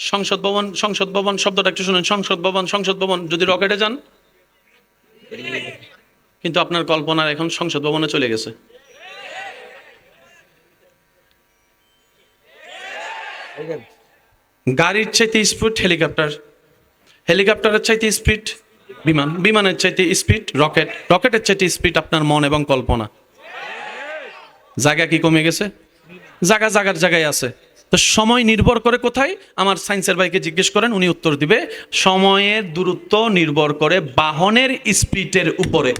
[SPEAKER 1] সংসদ ভবন শব্দটা একটু শুনেন, সংসদ ভবন যদি রকেটে যান, কিন্তু আপনার কল্পনার এখন সংসদ ভবনে চলে গেছে। গাড়ির চাইতে স্পিড হেলিকপ্টার, হেলিকপ্টারের চাইতে স্পিড বিমান, বিমানের চাইতে স্পিড রকেট, রকেটের চাইতে স্পিড আপনার মন এবং কল্পনা। জায়গা কি কমে গেছে? জায়গার জায়গায় আছে। তো সময় নির্ভর করে কোথায়? আমার সায়েন্সের ভাইকে জিজ্ঞেস করেন, উনি উত্তর দিবে। সময়ের দূরত্ব নির্ভর করে বাহনের স্পিডের উপরে।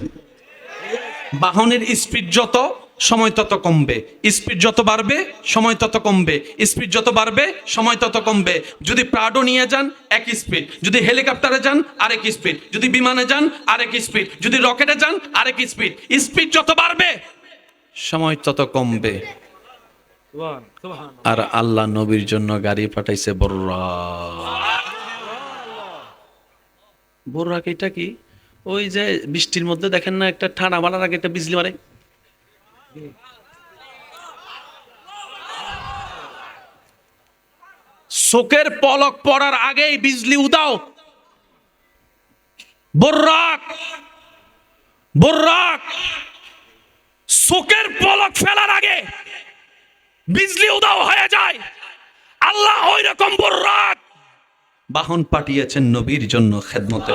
[SPEAKER 1] বাহনের স্পিড যত সময় তত কমবে, স্পিড যত বাড়বে সময় তত কমবে, স্পিড যত বাড়বে সময় তত কমবে। যদি প্রাডো নিয়ে যান এক স্পিড, যদি হেলিকপ্টারে যান আরেক স্পিড, যদি বিমানে যান আরেক স্পিড, যদি রকেটে যান আরেক স্পিড। স্পিড যত বাড়বে সময় তত কমবে। আর আল্লাহ নবীর জন্য গাড়ি পাঠাইছে বুররাক। বুররাক এটা কি? ওই যে বৃষ্টির মধ্যে দেখেন না, একটা ঠান্ডা মারার আগে একটা বিজলি মারে, চোখের পলক পড়ার আগেই বিজলি উদাও, বর্রাক বর্রাক, চোখের পলক ফেলার আগে বিজলি উদাও হয়ে যায়। আল্লাহ ওই রকম বর্রাক বাহন পাঠিয়েছেন নবীর জন্য খেদমতে।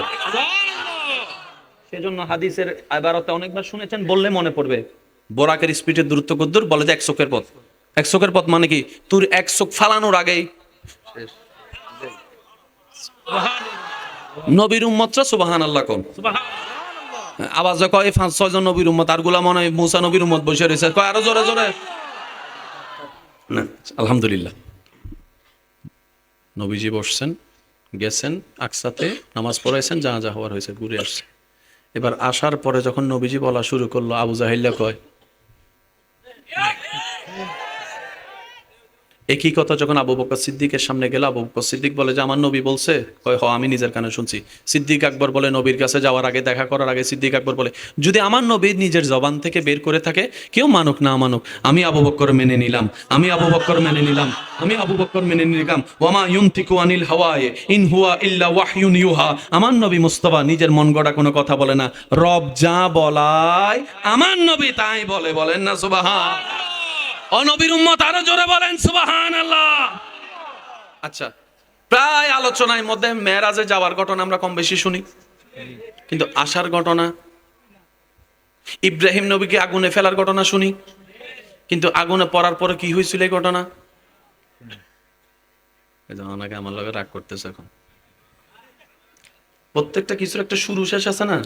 [SPEAKER 1] সেজন্য হাদিসের ইবারতে অনেকবার শুনেছেন, বললে মনে পড়বে। বোরাকের স্পিডের দূরত্ব কদ্দূর? বলে যে 1 চোখের পথ। 1 চোখের পথ মানে কি? তোর 1 চোখ ফালানোর আগেই নবীর উম্মতরা সুবহানাল্লাহ কোন আওয়াজে কয় 5-6 জন নবীর উম্মত, আর গুলা মনে হয় মুসা নবীর উম্মত বসে রয়েছে, কয় আরো জোরে জোরে না। আলহামদুলিল্লাহ, নবীজি বসছেন, গেছেন আকসাতে, নামাজ পড়াইছেন, যা হওয়ার হয়েছে, ঘুরে আসছে। এবার আসার পরে যখন নবীজি বলা শুরু করলো, আবু জাহিল্লা কয় একই কথা যখন আবু বকর সিদ্দিকের সামনে গেল, আবু বকর সিদ্দিক বলে যে আমার নবী বলছে, কয় হ আমি নিজের কানে শুনছি। সিদ্দিক আকবর বলে নবীর কাছে যাওয়ার আগে, দেখা করার আগে সিদ্দিক আকবর বলে যদি আমার নবী নিজের জবান থেকে বের করে থাকে, কেউ মানুক না মানুক, আমি আবু বকর মেনে নিলাম, আমি আবু বকর মেনে নিলাম, আমি আবু বকর মেনে নিলাম। ওয়ামা ইউনতিকু আনিল হাওয়ায়ে ইন হুয়া ইল্লা ওয়াহয়ুন ইউহা। আমার নবী মুস্তাফা নিজের মন গড়া কোনো কথা বলে না, রব যা বলায় আমার নবী তাই বলে। বলেন না সুবহান। ও নবীর উম্মত আরো জোরে বলেন সুবহানাল্লাহ। আচ্ছা, প্রায় আলোচনার মধ্যে মেরাজে যাওয়ার ঘটনা আমরা কম বেশি শুনি, কিন্তু আসার ঘটনা, ইব্রাহিম নবীকে আগুনে ফেলার ঘটনা শুনি, কিন্তু আগুনে পড়ার পরে কি হয়েছিল এই ঘটনা? অনেকে আমার লগে রাগ করতেছে এখন। প্রত্যেকটা কিছুর একটা শুরু শেষ আছে না?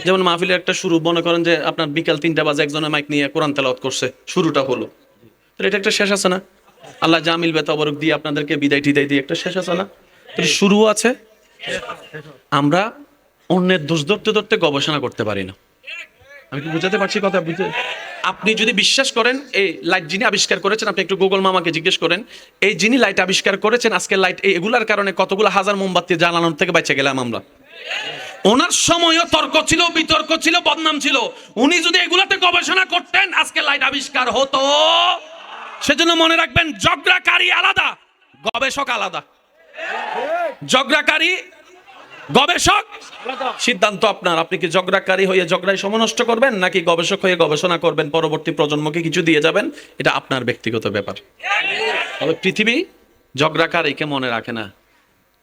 [SPEAKER 1] যেমন মাহফিলের একটা শুরু, মনে করেন যে আপনার বিকাল 3টা বাজে একজনের মাইক নিয়ে কোরআন তেলাওয়াত করছে, শুরুটা হলো, এটা একটা শেষ আছে না? আল্লাহ জামিল বেতবরক দিয়ে আপনাদেরকে বিদায় টিদায় দিয়ে একটা শেষ আছে না? শুরু আছে। আমরা অন্যের দোষ ধরতে ধরতে গবেষণা করতে পারি না। আমি কি বুঝাতে পারছি কথা? বুঝতে আপনি যদি বিশ্বাস করেন এই লাইট যিনি আবিষ্কার করেছেন, আপনি একটু গুগল মামাকে জিজ্ঞেস করেন, এই যিনি লাইট আবিষ্কার করেছেন, আজকে লাইট এগুলার কারণে কতগুলো হাজার মোমবাতি জ্বালানোর থেকে বেঁচে গেলাম আমরা। ওনার সময়ও তর্ক ছিল, বিতর্ক ছিল, বদনাম ছিল। উনি যদি এগুলাতে গবেষণা করতেন, আজকে লাইট আবিষ্কার হতো। সেজন্য মনে রাখবেন, ঝগড়াকারী আলাদা, গবেষক আলাদা। ঝগড়াকারী, গবেষক, সিদ্ধান্ত আপনার। আপনি কি ঝগড়াকারী হয়ে ঝগড়ায় সময় নষ্ট করবেন, নাকি গবেষক হয়ে গবেষণা করবেন, পরবর্তী প্রজন্মকে কিছু দিয়ে যাবেন? এটা আপনার ব্যক্তিগত ব্যাপার। তবে পৃথিবী ঝগড়াকারীকে মনে রাখে না,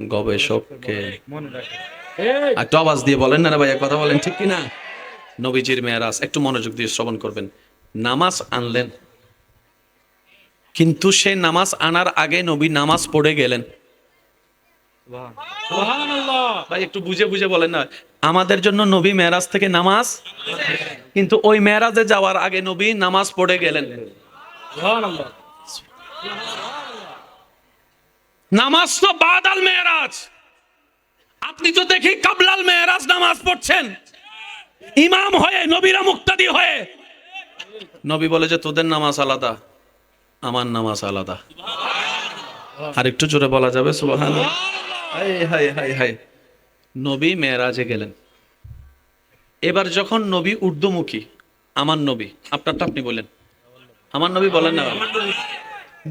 [SPEAKER 1] গবেষককে মনে রাখে। একটু আওয়াজ দিয়ে বলেন না ভাইয়া, কথা বলেন ঠিক কিনা? নবীজির মেরাজ একটু মনোযোগ দিয়ে শ্রবণ করবেন। নামাজ আনলেন, কিন্তু সে নামাজ আনার আগে নবী নামাজ পড়ে গেলেন। ভাই একটু বুঝে বুঝে বলেন না। আমাদের জন্য নবী মেরাজ থেকে নামাজ, কিন্তু ওই মেরাজে যাওয়ার আগে নবী নামাজ পড়ে গেলেন। নামাজ তো বাদাল মেরাজ। আপনি তো দেখি কাবলাল মেরাজ নামাজ পড়ছেন, ইমাম হয়ে, নবীরা মুক্তাদি হয়ে। নবী বলে যে তোদের নামাজ আলাদা, আমার নামাজ আলাদা। আর একটু জোরে বলা যাবে সুবহানাল্লাহ? High high high. নবী মেরাজে গেলেন। এবার যখন নবী ঊর্ধ্বমুখী, আমার নবী, আপনারটা আপনি বলেন, আমার নবী বলেন না।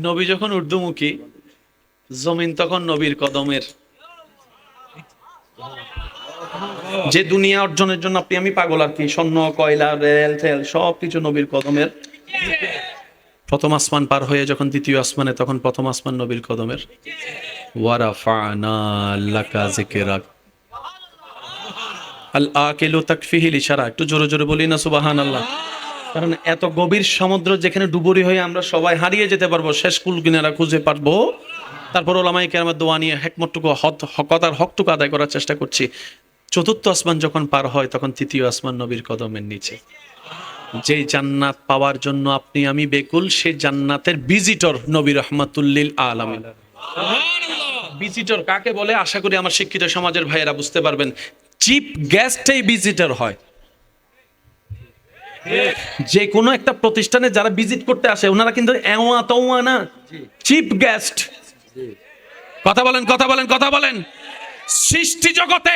[SPEAKER 1] নবী যখন ঊর্ধ্বমুখী, জমিন তখন নবীর কদমের। যে দুনিয়া অর্জনের জন্য আপনি আমি পাগল আর কি, স্বর্ণ, কয়লা, রেল তেল সবকিছু নবীর কদমের। প্রথম আসমান পার হয়ে যখন দ্বিতীয় আসমানে, তখন প্রথম আসমান নবীর কদমের। ওয়ারাফা'না লাকা যিকরাক। আল আকিলু তাকফিহিল ইশারা। একটু জোরে জোরে বলি না সুবহানাল্লাহ? কারণ এত গভীর সমুদ্র যেখানে ডুবুরি হয়ে আমরা সবাই হারিয়ে যেতে পারবো, শেষ কুল কিনারা খুঁজে পারবো। তারপর ওলামায়ে কেরামের দোয়া নিয়ে হিকমতটুকু, হকতার হকটুকু আদায় করার চেষ্টা করছি। চতুর্থ আসমান যখন পার হয়, তখন তৃতীয় আসমান নবীর কদমের নিচে। যেই জান্নাত পাওয়ার জন্য আপনি আমি বেকুল, সেই জান্নাতের ভিজিটর নবী রাহমাতুল লিল আলামিন। ভিজিটর কাকে বলে? আশা করি আমার শিক্ষিত সমাজের ভাইয়েরা বুঝতে পারবেন। চিফ গেস্টই ভিজিটর হয়। যে কোনো একটা প্রতিষ্ঠানে যারা ভিজিট করতে আসে, ওনারা কিন্তু এওয়া তোয়া না, চিফ গেস্ট। কথা বলেন, কথা বলেন, কথা বলেন। সৃষ্টি জগতে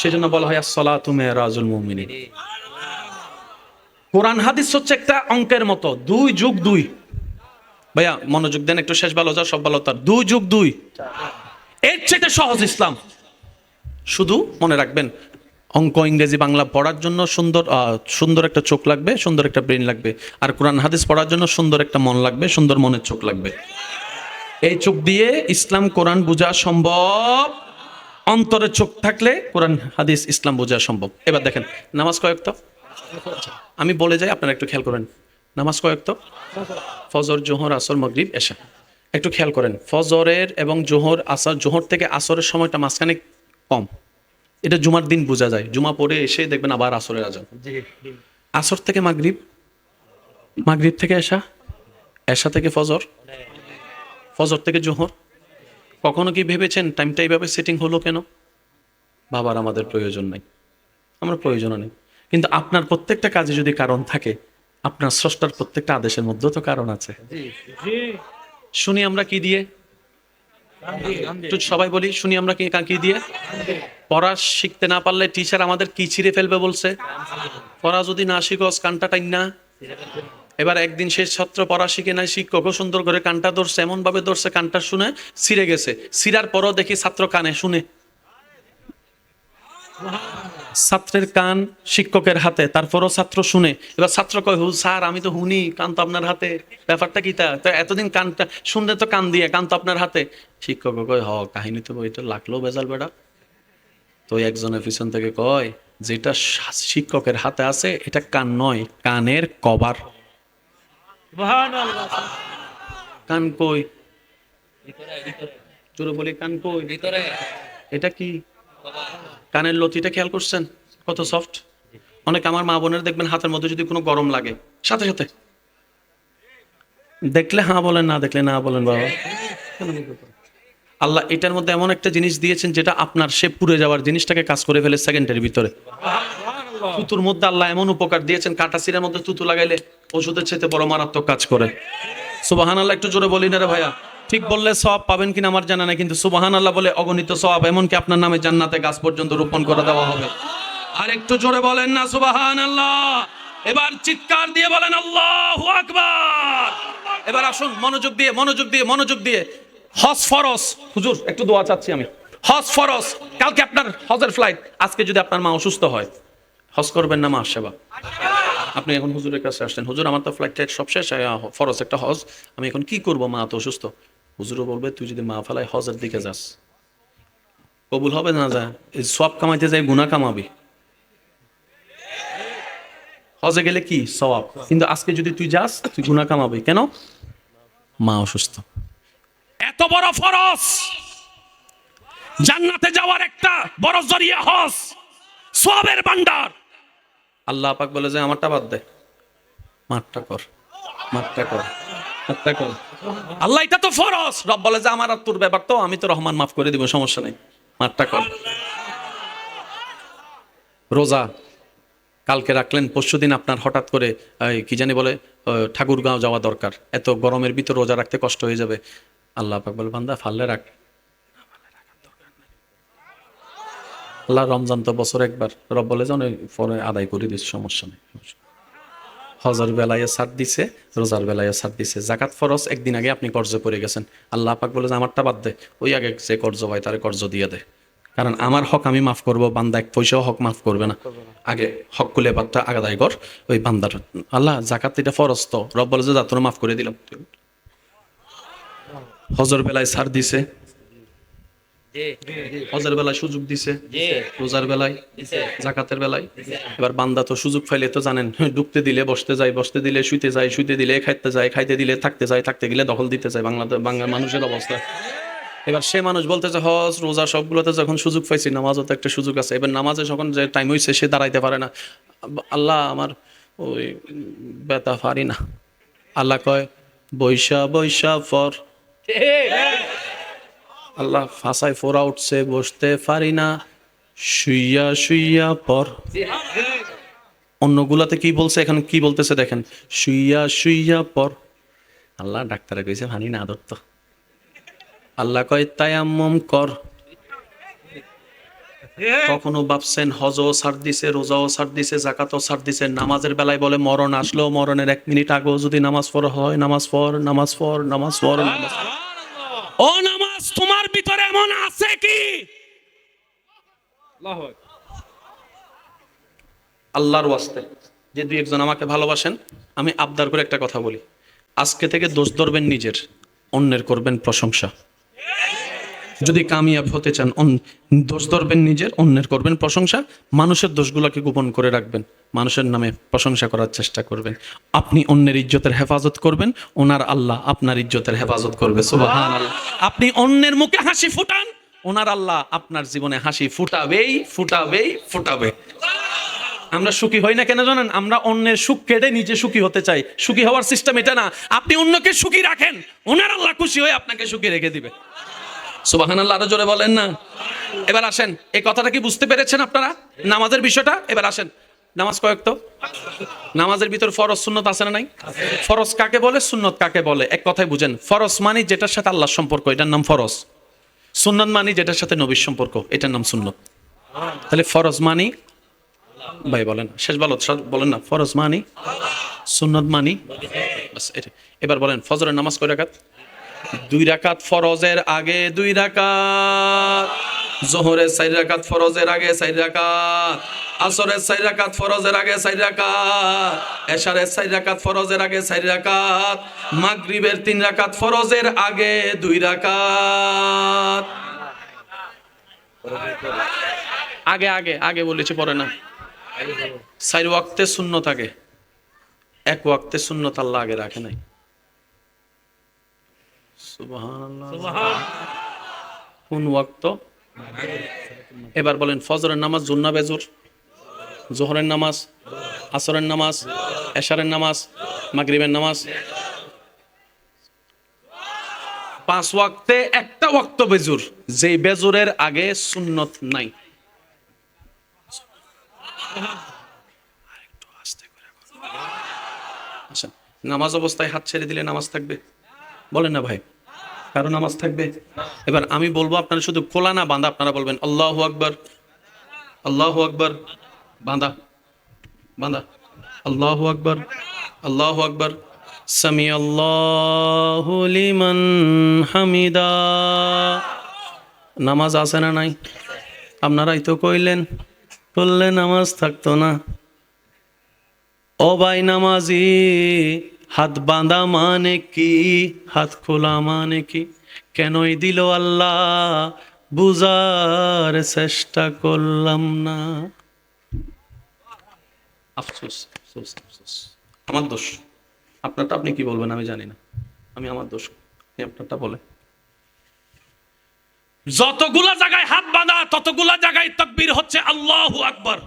[SPEAKER 1] সেজন্য বলা হয় আসসালাতু মিরাজুল মুমিনিন। কোরআন হাদিস হচ্ছে একটা অঙ্কের মতো, 2+2। ভাইয়া মনোযোগ দেন একটু, শেষ ভালো যা সব ভালো তার, 2+2 এর চেয়ে সহজ ইসলাম। শুধু মনে রাখবেন, অঙ্ক ইংরেজি বাংলা পড়ার জন্য সুন্দর একটা চোখ লাগবে, সুন্দর একটা ব্রেন লাগবে। আর কোরআন হাদিস পড়ার জন্য সুন্দর একটা মন লাগবে, সুন্দর মনের চোখ লাগবে। এই চোখ দিয়ে ইসলাম কোরআন বোঝা সম্ভব। অন্তরের চোখ থাকলে কোরআন হাদিস ইসলাম বোঝা সম্ভব। এবার দেখেন, নামাজ কয়েক তো? আমি বলে যাই, আপনারা একটু খেয়াল করেন। নামাজ কয়েক তো? ফজর, জোহর, আসর, মাগরিব, এশা। একটু খেয়াল করেন, ফজরের এবং জোহর, আসর, জোহর থেকে আসরের সময়টা মাঝখানে কম। এটা জুমার দিন বোঝা যায়, জুমা পড়ে এসে দেখবেন আবার আসরের আজান। আসর থেকে মাগরিব, মাগরিব থেকে এশা, এশা থেকে ফজর, ফজর থেকে জোহর। কখনো কি ভেবেছেন টাইমটা এইভাবে সেটিং হলো কেন? বাবার আমাদের প্রয়োজন নাই, আমরা প্রয়োজন নেই। কিন্তু আপনার প্রত্যেকটা কাজে যদি কারণ থাকে, আপনার স্রষ্টার প্রত্যেকটা আদেশের মধ্যেও তো কারণ আছে। শুনি আমরা কি দিয়ে? একটু সবাই বলি, শুনি আমরা কি দিয়ে? পড়া শিখতে না পারলে টিচার আমাদের কি ছিঁড়ে ফেলবে বলছে? পড়া যদি না শিখোস কানটা টাইন না। এবার একদিন সেই ছাত্র পড়া শিখে নাই, শিক্ষকও সুন্দর করে কানটা ধরছে, এমন ভাবে ধরছে কানটা শুনে ছিঁড়ে গেছে। ছিঁড়ার পরও দেখি ছাত্র কানে শুনে। ছাত্রের কান শিক্ষকের হাতে, তারপরও ছাত্র শুনে। এবার ছাত্র কয়, স্যার আমি তো হুনি, কান তো আপনার হাতে, ব্যাপারটা কি? তা এতদিন কানটা শুনলে তো কান দিয়ে, কান তো আপনার হাতে। শিক্ষক কয়, কাহিনী তো এটা লাগলো বেজাল বেড়া। তো একজনের পিছন থেকে কয়, যেটা শিক্ষকের হাতে আছে এটা কান নয়, কানের কভার। কান কই? জোরে বলি, কান কই? এটা কি? কানের লতিটা খেয়াল করছেন কত সফট? অনেক আমার মা বোনের দেখবেন হাতের মধ্যে যদি কোনো গরম লাগে, সাথে সাথে দেখলে হ্যাঁ বলেন, না দেখলে না বলেন। বাবা, আল্লাহ এটার মধ্যে এমন একটা জিনিস দিয়েছেন যেটা আপনার সে পুড়ে যাওয়ার জিনিসটাকে কাজ করে ফেলে সেকেন্ডের ভিতরে। তুতুর মধ্যে আল্লাহ এমন উপকার দিয়েছেন, কাটা সিরের মধ্যে তুতু লাগাইলে ওষুধের চাইতে বড় মারাত্মক কাজ করে। সুবহানাল্লাহ একটু জোরে বলি না রে ভাইয়া। ঠিক বললে সওয়াব পাবেন কিনা আমার জানা নাই, কিন্তু সুবহানাল্লাহ বলে অগণিত সওয়াব, এমনকি আপনার নামে জান্নাতে গাছ পর্যন্ত রোপণ করে দেওয়া হবে। আর একটু জোরে বলেন না সুবহানাল্লাহ। এবার চিৎকার দিয়ে বলেন আল্লাহু আকবার। এবার আসুন মনোযোগ দিয়ে, মনোযোগ দিয়ে, মনোযোগ দিয়ে। হজ ফরজ। হুজুর একটু দোয়া চাচ্ছি আমি। হজ ফরজ, কালকে আপনার হজের ফ্লাইট। আজকে যদি আপনার মা অসুস্থ হয়, হজ করবেন না মা সেবা? আপনি এখন হুজুরের কাছে আসছেন, হুজুর আমার তো ফ্লাইট টাইট সব শেষ, ফরজ একটা হজ, আমি এখন কি করব, মা তো অসুস্থ। হুজুরও বলবে, তুই যদি মা ফেলায় হজের দিকে যাস, কবুল হবে না? যা সওয়াব কামাইতে যাই গুনাহ কামাবি। হজে গেলে কি সওয়াব, কিন্তু আজকে যদি তুই যাস তুই গুনাহ কামাবি। কেন? মা অসুস্থ। এত বড় ফরজ, জান্নাতে যাওয়ার একটা বড় জরিয়া হজ, সওয়াবের ভান্ডার। আল্লাহ পাক বলে যে আমারটা বাদ দে, মারটা কর, মারটা কর, মারটা কর। আল্লাহ এটা তো ফরজ। রব বলে যে আমার আর তোর ব্যাপার তো, আমি তো রহমান, মাফ করে দিব, সমস্যা নেই, মারটা কর। রোজা কালকে রাখলেন, পরশুদিন আপনার হঠাৎ করে কি জানি বলে ঠাকুরগাঁও যাওয়া দরকার, এত গরমের ভিতর রোজা রাখতে কষ্ট হয়ে যাবে। আল্লাহ পাক বলে, বান্দা ফাললে রাখ। আল্লাহ রমজান তো বছর একবার, রব বলে যে পরে আদায় করে দিস, সমস্যা নেই। হজের বেলায় ছাড় দিছে, রোজার বেলায় ছাড় দিছে। জাকাত ফরজ, একদিন আগে আপনি কর্জ পড়ে গেছেন, আল্লাহ পাক বলে যে আমারটা বাদ দে, ওই আগে যে কর্জ হয় তারে কর্জ দিয়ে দে, কারণ আমার হক আমি মাফ করব, বান্দা এক পয়সাও হক মাফ করবে না। আগে হক কুলে বাদটা আদায় কর ওই বান্দার। আল্লাহ জাকাত এটা ফরজ তো, রব বলে যে যা তোর মাফ করে দিলাম। হজের বেলায় ছাড় দিছে, হজের বেলায় সুযোগ দিছে, রোজার বেলায়, জাকাতের বেলায়। এবার বান্দা তো সুযোগ পাইলে তো জানেন, ঢুকতে দিলে বসতে যায়, বসতে দিলে শুইতে যায়, শুইতে দিলে খাইতে যায়, খাইতে দিলে থাকতে যায়, থাকতে গেলে দখল দিতে যায়। বাংলার মানুষের অবস্থা। এবার সে মানুষ বলতেছে হজ রোজা সবগুলোতে যখন সুযোগ পাইছি, নামাজও তো একটা সুযোগ আছে। এবার নামাজে যখন যে টাইম হয়েছে সে দাঁড়াইতে পারে না, আল্লাহ আমার ওই ব্যথা পারি না। আল্লাহ কয় বৈশা বৈশা ফর, আল্লাহ ফাঁসায় ফোরা উঠছে, বসতে পারি না, শুইয়া শুইয়া পর। অন্যগুলাতে কি বলছে, এখন কি বলতেছে দেখেন, শুইয়া শুইয়া পর। আল্লাহ ডাক্তারে কইছে পানি না ধরতো। আল্লাহ কয় তায়াম্মুম কর। কখনো ভাবছেন হজও ছাড় দিছে, রোজাও ছাড় দিছে, জাকাতও ছাড় দিছে, নামাজের বেলায় বলে মরণ আসলো, মরণের 1 মিনিট আগেও যদি নামাজ পড়া হয়, নামাজ পড়, নামাজ পড়, নামাজ পড়, নামাজ পড়। ও নামাজ তোমার ভিতরে এমন আছে কি? আল্লাহর ওয়াস্তে যে 2-1 জন আমাকে ভালোবাসেন, আমি আবদার করে একটা কথা বলি, আজকে থেকে দোষ ধরবেন নিজের, অন্যের করবেন প্রশংসা। যদি কামিয়াব হতে চান, দোষ ধরবেন নিজের, অন্যের করবেন প্রশংসা। মানুষের দোষগুলোকে গোপন করে রাখবেন, মানুষের নামে প্রশংসা করার চেষ্টা করবেন। আপনি অন্যের ইজ্জতের হেফাজত করবেন, ওনার আল্লাহ আপনার ইজ্জতের হেফাজত করবে। সুবহানাল্লাহ। আপনি অন্যের মুখে হাসি ফুটান, ওনার আল্লাহ আপনার জীবনে হাসি ফুটাবেই ফুটাবেই ফুটাবে। আমরা সুখী হই না কেন জানেন? আমরা অন্যের সুখ কেটে নিজে সুখী হতে চাই। সুখী হওয়ার সিস্টেম এটা না। আপনি অন্যকে সুখী রাখেন, ওনার আল্লাহ খুশি হয়ে আপনাকে সুখী রেখে দিবে। সুবহানাল্লাহ, আরো জোরে বলেন না। এবার আসেন, এই কথাটা কি বুঝতে পেরেছেন আপনারা নামাজের বিষয়টা? এবার আসেন, নামাজ কয়েক তো? নামাজের ভিতর ফরজ সুন্নত আছে না নাই? ফরজ কাকে বলে, সুন্নত কাকে বলে? এক কথায় বুঝেন, ফরজ মানে যেটার সাথে আল্লাহর সম্পর্ক, এটার নাম ফরজ। সুন্নত মানে যেটার সাথে নবীর সম্পর্ক, এটার নাম সুন্নত। তাহলে ফরজ মানি, ভাই বলেন শেষ ভালো বলেন না, ফরজ মানি, সুন্নত মানি, বাস এটা। এবার বলেন ফজরের নামাজ কয় রাকাত? 2 রাকাত ফরজের আগে 2 রাকাত, জোহরের 4 রাকাত ফরজের আগে 4 রাকাত, আসরের 4 রাকাত ফরজের আগে 4 রাকাত, এশারের 4 রাকাত ফরজের আগে 4 রাকাত, মাগরিবের 3 রাকাত ফরজের আগে 2 রাকাত। আগে আগে আগে বলেছি, পরে না। 4 ওয়াক্তে সুন্নত আগে, 1 ওয়াক্তে সুন্নত আল্লাহ আগে রাখে নাই। সুবহানাল্লাহ। কোন ওয়াক্ত? এবার বলেন ফজরের নামাজ জোহর না বেজোর? জোহরের নামাজ, আসরের নামাজ, এশারের নামাজ, মাগরিবের নামাজ। 5 ওয়াক্তে 1টা ওয়াক্ত বেজোর, যেই বেজোরের আগে সুন্নত নাই। আচ্ছা, নামাজ অবস্থায় হাত ছেড়ে দিলে নামাজ থাকবে? বলেন না ভাই, কারো নামাজ থাকবে? এবার আমি বলবো, আপনারা শুধু খোলা না বাঁধা, আপনারা বলবেন আল্লাহু আকবার, আল্লাহু আকবার, বাঁধা বাঁধা, আল্লাহু আকবার, আল্লাহু আকবার, সামি আল্লাহু লিমান হামিদা। নামাজ আছে না নাই? আপনারাই তো কইলেন, করলে নামাজ থাকতো না। ও ভাই নামাজি, হাত বাঁধা মানে কি, হাত খোলা মানে কি? কেনই দিল আল্লাহ, বুঝার চেষ্টা করলাম না। আফসোস আফসোস আফসোস, আমার দোষ। আপনারটা আপনি কি বলবেন আমি জানি না, আমি আমার দোষ, আপনি আপনারটা বলেন। যতগুলা জায়গায় হাত বাঁধা, ততগুলা জায়গায় তাকবীর হচ্ছে আল্লাহু আকবার।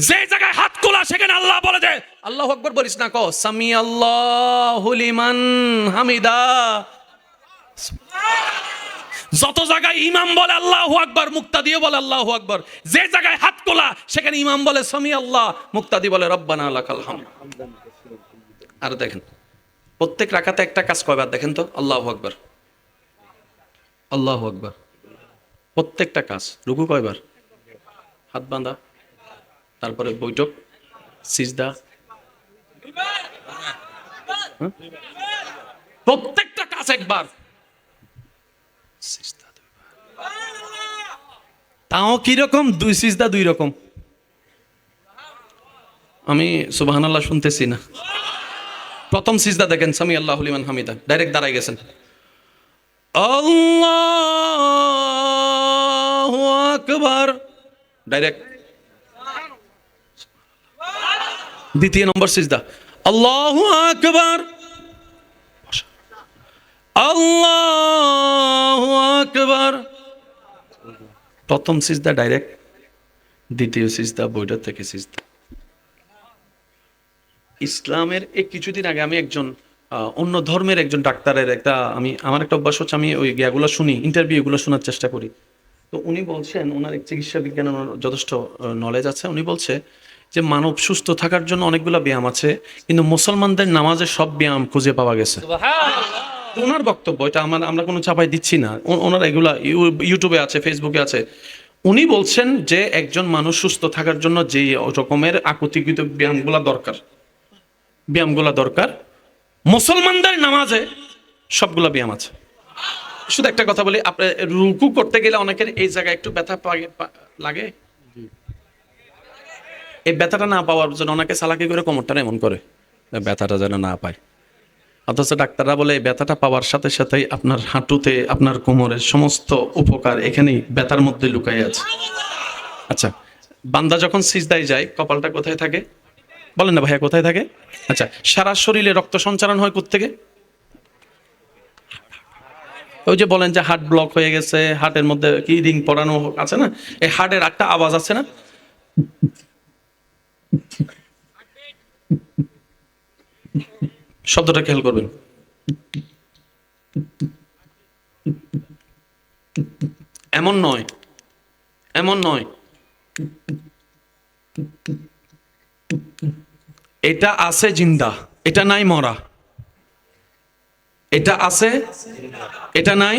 [SPEAKER 1] যে জায়গায় হাত খোলা, সেখানে আল্লাহ বলে যে আল্লাহু আকবার বলিস না, কও সামি আল্লাহু লিমান হামিদা। যত জায়গায় ইমাম বলে আল্লাহু আকবার, মুক্তাদিও বলে আল্লাহু আকবার। যে জায়গায় হাত খোলা, সেখানে ইমাম বলে সামি আল্লাহ, মুক্তাদি বলে রব্বানা লাকাল হামদ। আর দেখেন প্রত্যেক রাকাতে একটা কাজ কয়বার দেখেন তো? আল্লাহু আকবার, আল্লাহু আকবার। প্রত্যেকটা কাজ। রুকু কয়বার? হাত বাঁধা, তারপরে বৈঠক, সিজদা, প্রত্যেকটা কাজ একবার, সিজদা 2 বার। তাও কিরকম? 2 সিজদা 2 রকম। আমি সুবহানাল্লাহ শুনতেছি না। প্রথম সিজদা দেখেন, সামি আল্লাহু লিমান হামিদা, ডাইরেক্ট দাঁড়ায় গেছেন, আল্লাহু আকবার, ডাইরেক্ট। দ্বিতীয় নম্বর সিজদা, আল্লাহু আকবার, আল্লাহু আকবার। প্রথম সিজদা ডাইরেক্ট, দ্বিতীয় সিজদা বৈঠক থেকে সিজদা। ইসলামের এই কিছুদিন আগে আমি একজন অন্য ধর্মের একজন ডাক্তারের আমার একটা অভ্যাস হচ্ছে, আমি ওই ইয়াগুলো শুনি, ইন্টারভিউগুলো শোনার চেষ্টা করি। তো উনি বলছেন, ওনার এক চিকিৎসা বিজ্ঞানে যথেষ্ট নলেজ আছে। উনি বলছে যে মানব সুস্থ থাকার জন্য অনেকগুলো ব্যায়াম আছে, কিন্তু মুসলমানদের নামাজে সব ব্যায়াম খুঁজে পাওয়া গেছে। ওনার বক্তব্য এটা, আমরা কোনো চাপাই দিচ্ছি না, ওনারা এগুলা ইউটিউবে আছে, ফেসবুকে আছে। উনি বলছেন যে একজন মানুষ সুস্থ থাকার জন্য যে রকমের আকুতিকৃত ব্যায়ামগুলা দরকার মুসলমানদের নামাজে সবগুলা ব্যায়াম আছে। শুধু একটা কথা বলি, আপনি রুকু করতে গেলে অনেকের এই জায়গায় একটু ব্যথা লাগে। এই ব্যথাটা না পাওয়ার জন্য অনেকে চালাকি করে কোমরটা এমন করে ব্যথাটা যেন না পায়। অথচ ডাক্তাররা বলে ব্যথাটা পাওয়ার সাথে সাথেই আপনার হাঁটুতে, আপনার কোমরের সমস্ত উপকার এখানেই ব্যথার মধ্যে লুকাই আছে। আচ্ছা, বান্দা যখন সিজদায় যায় কপালটা কোথায় থাকে বলেন না ভাইয়া, কোথায় থাকে? আচ্ছা, সারা শরীরে রক্ত সঞ্চালন হয় কোত্থেকে? ওই যে বলেন যে হার্ট ব্লক হয়ে গেছে, হার্টের মধ্যে কি রিং পরানো আছে না, এই হার্টের একটা আওয়াজ আছে না, শব্দটা খেয়াল করবেন। এমন নয়, এমন নয়, এটা আছে জিন্দা, এটা নাই মরা। এটা আছে, এটা নাই।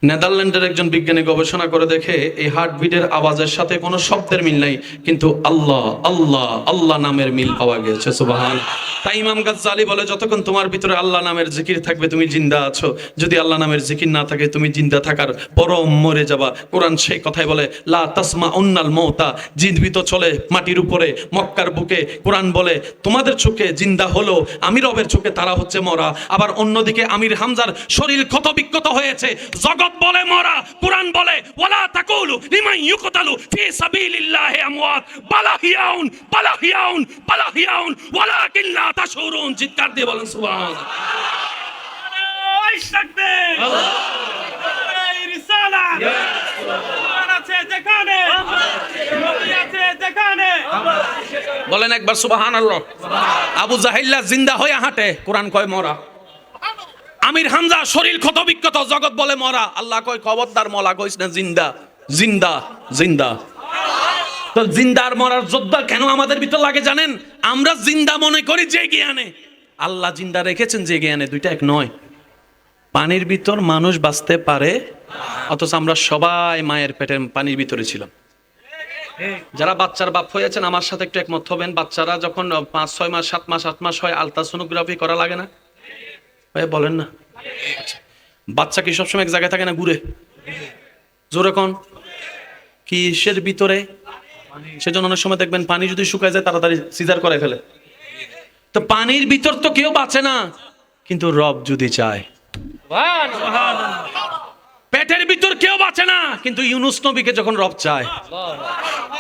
[SPEAKER 1] নেদারল্যান্ডের একজন বিজ্ঞানী গবেষণা করে দেখে এই হার্টবিটের আওয়াজের সাথে কোনো শব্দের মিল নাই, কিন্তু আল্লাহ আল্লাহ আল্লাহ নামের মিল পাওয়া গেছে। সুবহান। তাই ইমাম গাজ্জালি বলে যতক্ষণ তোমার ভিতরে আল্লাহ নামের জিকির থাকবে তুমি জিন্দা আছো, যদি আল্লাহ নামের জিকির না থাকে তুমি জিন্দা থাকার পরও মরে যাবা। কোরআন সেই কথাই বলে, লা তাসমা উন্নাল মৌতা, জীবিত চলে মাটির উপরে মক্কার বুকে। কোরআন বলে তোমাদের চোখে জিন্দা হলো, আমি রবের চোখে তারা হচ্ছে মরা। আবার অন্যদিকে আমির হামজার শরীর ক্ষত বিক্ষত হয়েছে, জগৎ বলে মরা, কোরআন বলে ওয়ালা তাকুলু লিমান ইউকতালু ফি সাবিলিল্লাহি আমওয়াত বালাহিয়াউন বালাহিয়াউন বালাহিয়াউন ওয়ালাকিন লা তাশউরুন। চিৎকার দিয়ে বলেন সুবহানাল্লাহ।
[SPEAKER 2] ওই তাকবীর, এই রিসালা আছে যেখানে, আছে যেখানে,
[SPEAKER 1] বলেন একবার সুবহানাল্লাহ। আবু জাহিল্লা জিন্দা হয়ে হাঁটে, কোরআন কয় মরা। আমির হামজা শরীর ক্ষত বিক্ষত, জগৎ বলে মরা, আল্লাহ কয় খবরদার মলা কইস না, জিন্দা জিন্দা জিন্দা। তো জিন্দার মরার যোদ্ধা কেন আমাদের ভিতর লাগে জানেন? আমরা জিন্দা মনে করি যে জ্ঞানে, আল্লাহ জিন্দা রেখেছেন যে জ্ঞানে, দুইটা এক নয়। পানির ভিতর মানুষ বাঁচতে পারে, অথচ আমরা সবাই মায়ের পেটের পানির ভিতরে ছিলাম। যারা বাচ্চার বাপ হয়েছেন আমার সাথে একটু একমত হবেন, বাচ্চারা যখন 5-6 মাস 7 মাস 8 মাস হয় আলট্রাসোনোগ্রাফি করা লাগে না ভাই? বলেন না। বাচ্চা কি সবসময় এক জায়গায় থাকে না, ঘুরে? জোরে কোন কিসের ভিতরে? সেজন্য অনেক সময় দেখবেন পানি যদি শুকায় যায় তাড়াতাড়ি সিজার করে ফেলে। তো পানির ভিতর তো কেউ বাঁচে না, কিন্তু রব যদি চায়। পেটের ভিতর কেউ বাঁচে না, কিন্তু ইউনুস নবীকে যখন রব চায়।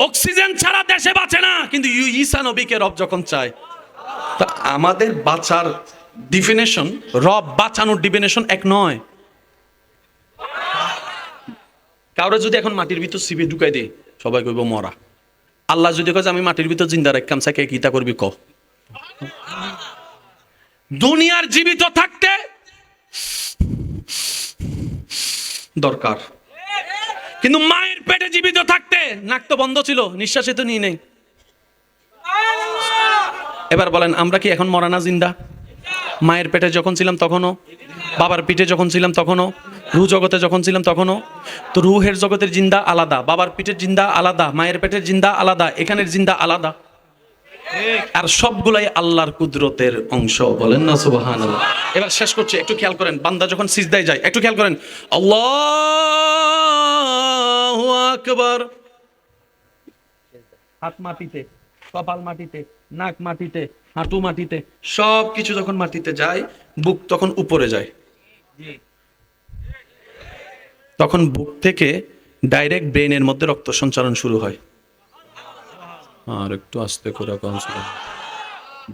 [SPEAKER 1] অক্সিজেন ছাড়া দেশে বাঁচে না, কিন্তু ঈসা নবীকে রব যখন চায়। তা আমাদের বাঁচার ডিফিনেশন, রব বাঁচানোর ডিফিনেশন এক নয়। কাউরে যদি এখন মাটির ভিতর সিবি ঢুকাই দেই সবাই কইব মরা। আল্লাহ যদি কয় আমি মাটির ভিতর জিন্দা রাখলাম, সাকে কিতা করবি ক? দুনিয়ার জীবিত থাকতে দরকার, কিন্তু মায়ের পেটে জীবিত থাকতে নাক তো বন্ধ ছিল, নিঃশ্বাসে তো নিয়ে নেই। এবার বলেন আমরা কি এখন মরা না জিন্দা? মায়ের পেটে যখন ছিলাম তখনও, বাবার পিঠে যখন ছিলাম তখনও, রুহ জগতে যখন ছিলাম তখনও। তো রুহের জগতের জিন্দা আলাদা, বাবার পিঠের জিন্দা আলাদা, মায়ের পেটের জিন্দা আলাদা, এখানের জিন্দা আলাদা। আর সবগুলাই আল্লাহর কুদরতের অংশ। বলেন না সুবহানাল্লাহ। এবার শেষ করছি, একটু খেয়াল করেন, বান্দা যখন সিজদায় যায় একটু খেয়াল করেন, আল্লাহু আকবার। হাত মাটিতে, কপাল মাটিতে, নাক মাটিতে, হাঁটু মাটিতে, সব কিছু যখন মাটিতে যায় বুক তখন উপরে যায়। তখন বুক থেকে ডাইরেক্ট ব্রেনের মধ্যে রক্ত সঞ্চালন শুরু হয়। আর একটু আস্তে করে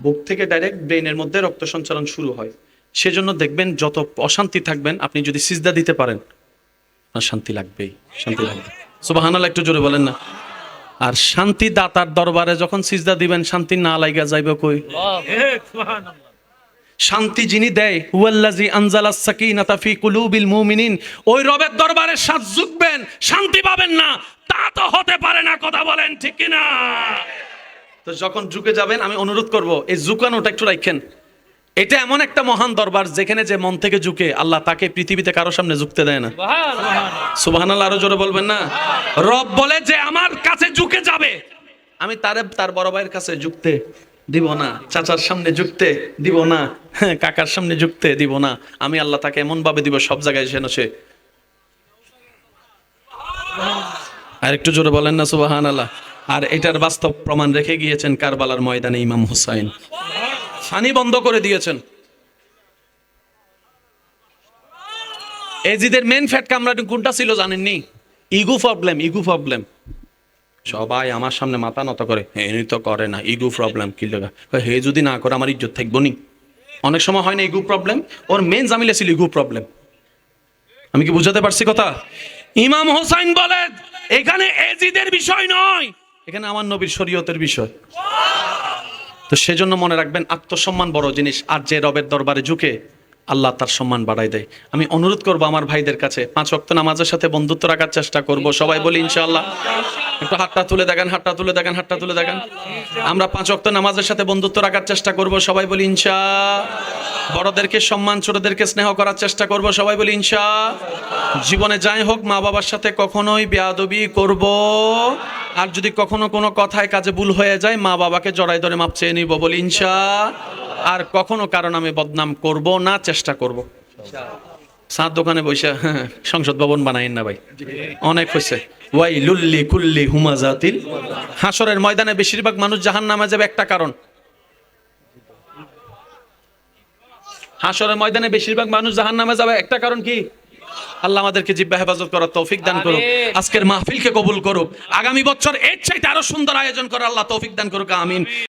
[SPEAKER 1] বুক থেকে ডাইরেক্ট ব্রেনের মধ্যে রক্ত সঞ্চালন শুরু হয়। সেজন্য দেখবেন যত অশান্তি থাকবেন আপনি যদি সিজদা দিতে পারেন আপনার শান্তি লাগবেই, শান্তি লাগবে। সুবহানাল্লাহ একটু জোরে বলেন না। আর শান্তি দাতার দরবারে যখন সিজদা দিবেন শান্তি না লাগা যাইবে কই? শান্তি যিনি দেয়, হুয়াল্লাযী আনজালাস সাকিনাতা ফি কুলুবিল মুমিনিন, ওই রবের দরবারে সাজ ঝুঁকবেন, শান্তি পাবেন না তা তো হতে পারে না। কথা বলেন ঠিক কিনা? তো যখন ঝুঁকে যাবেন আমি অনুরোধ করব এই ঝুঁকানোটা একটু রাখেন। এটা এমন একটা মহান দরবার যেখানে যে মন থেকে ঝুঁকে আল্লাহ তাকে পৃথিবীতে কারো সামনে ঝুঁকতে দেয় না। সুবহানাল্লাহ, আরো জোরে বলবেন না? রব বলে যে আমার কাছে ঝুঁকে যাবে, আমি তার বড় ভাইয়ের কাছে ঝুঁকতে দিব না, চাচার সামনে ঝুঁকতে দিব না, কাকার সামনে ঝুঁকতে দিব না। আমি আল্লাহ তাকে এমন ভাবে দিব সব জায়গায় যেন সে, আর একটু জোরে বলেন না সুবহানাল্লাহ। আর এটার বাস্তব প্রমাণ রেখে গিয়েছেন কারবালার ময়দানে ইমাম হুসাইন, পানি বন্ধ করে দিয়েছেন। এজিদের মেন ফ্যাট কামড়াটি কোনটা ছিল জানেননি? Ego problem, ego problem. সবাই আমার সামনে মাথা নত করে, এনি তো করে না, ইগো প্রবলেম। কি লাগা হে যদি না করে আমার ইজ্জত থাকবো নি? অনেক সময় হয় না ইগো প্রবলেম, ওর মেন জামিলা ছিল ইগো প্রবলেম। আমি কি বুঝাতে পারছি কথা? ইমাম হোসাইন বলে এখানে এজিদের বিষয় নয়, এখানে আমার নবীর শরীয়তের বিষয়। তো সেজন্য মনে রাখবেন আত্মসম্মান বড় জিনিস, আর যে রবের দরবারে ঝুঁকে আল্লাহ তার সম্মান বাড়াই দেয়। আমি অনুরোধ করবো আমার ভাইদের কাছে 5 ওয়াক্ত নামাজের সাথে বন্ধুত্ব রাখার চেষ্টা করব। সবাই বলি ইনশাআল্লাহ। একটু হাতটা তুলে দেখেন, হাতটা তুলে দেখেন, হাতটা তুলে দেখেন। আমরা 5 ওয়াক্ত নামাজের সাথে বন্ধুত্ব রাখার চেষ্টা করব। সবাই বলি ইনশাআল্লাহ। বড়দেরকে সম্মান, ছোটদেরকে স্নেহ করার চেষ্টা করব। সবাই বলি ইনশাআল্লাহ। জীবনে যাই হোক মা বাবার সাথে কখনোই বেয়াদবি করব, আর যদি কখনো কোনো কথায় কাজে ভুল হয়ে যায় মা বাবাকে জড়াই ধরে মাপ চেয়ে নিব, বলি ইনশাআল্লাহ। আর কখনো কারণ আমি বদনাম করব না, চেষ্টা করব। সাত দোকানে বসে সংসদ ভবন বানাইন না ভাই, অনেক হয়েছে। ওয়াই লুল্লি কুল্লি হুমাজাতিল, হাসরের ময়দানে বেশিরভাগ মানুষ জাহান্নামে যাবে একটা কারণ। হাসরের ময়দানে বেশিরভাগ মানুষ জাহান্নামে যাবে একটা কারণ কি? আল্লাহ আমাদেরকে জিহ্বা হেফাজত করার তৌফিক দান করুক, আজকের মাহফিলকে কবুল করুক, আগামী বছর এর চাইতে আরো সুন্দর আয়োজন করার আল্লাহ তৌফিক দান করুক, আমিন।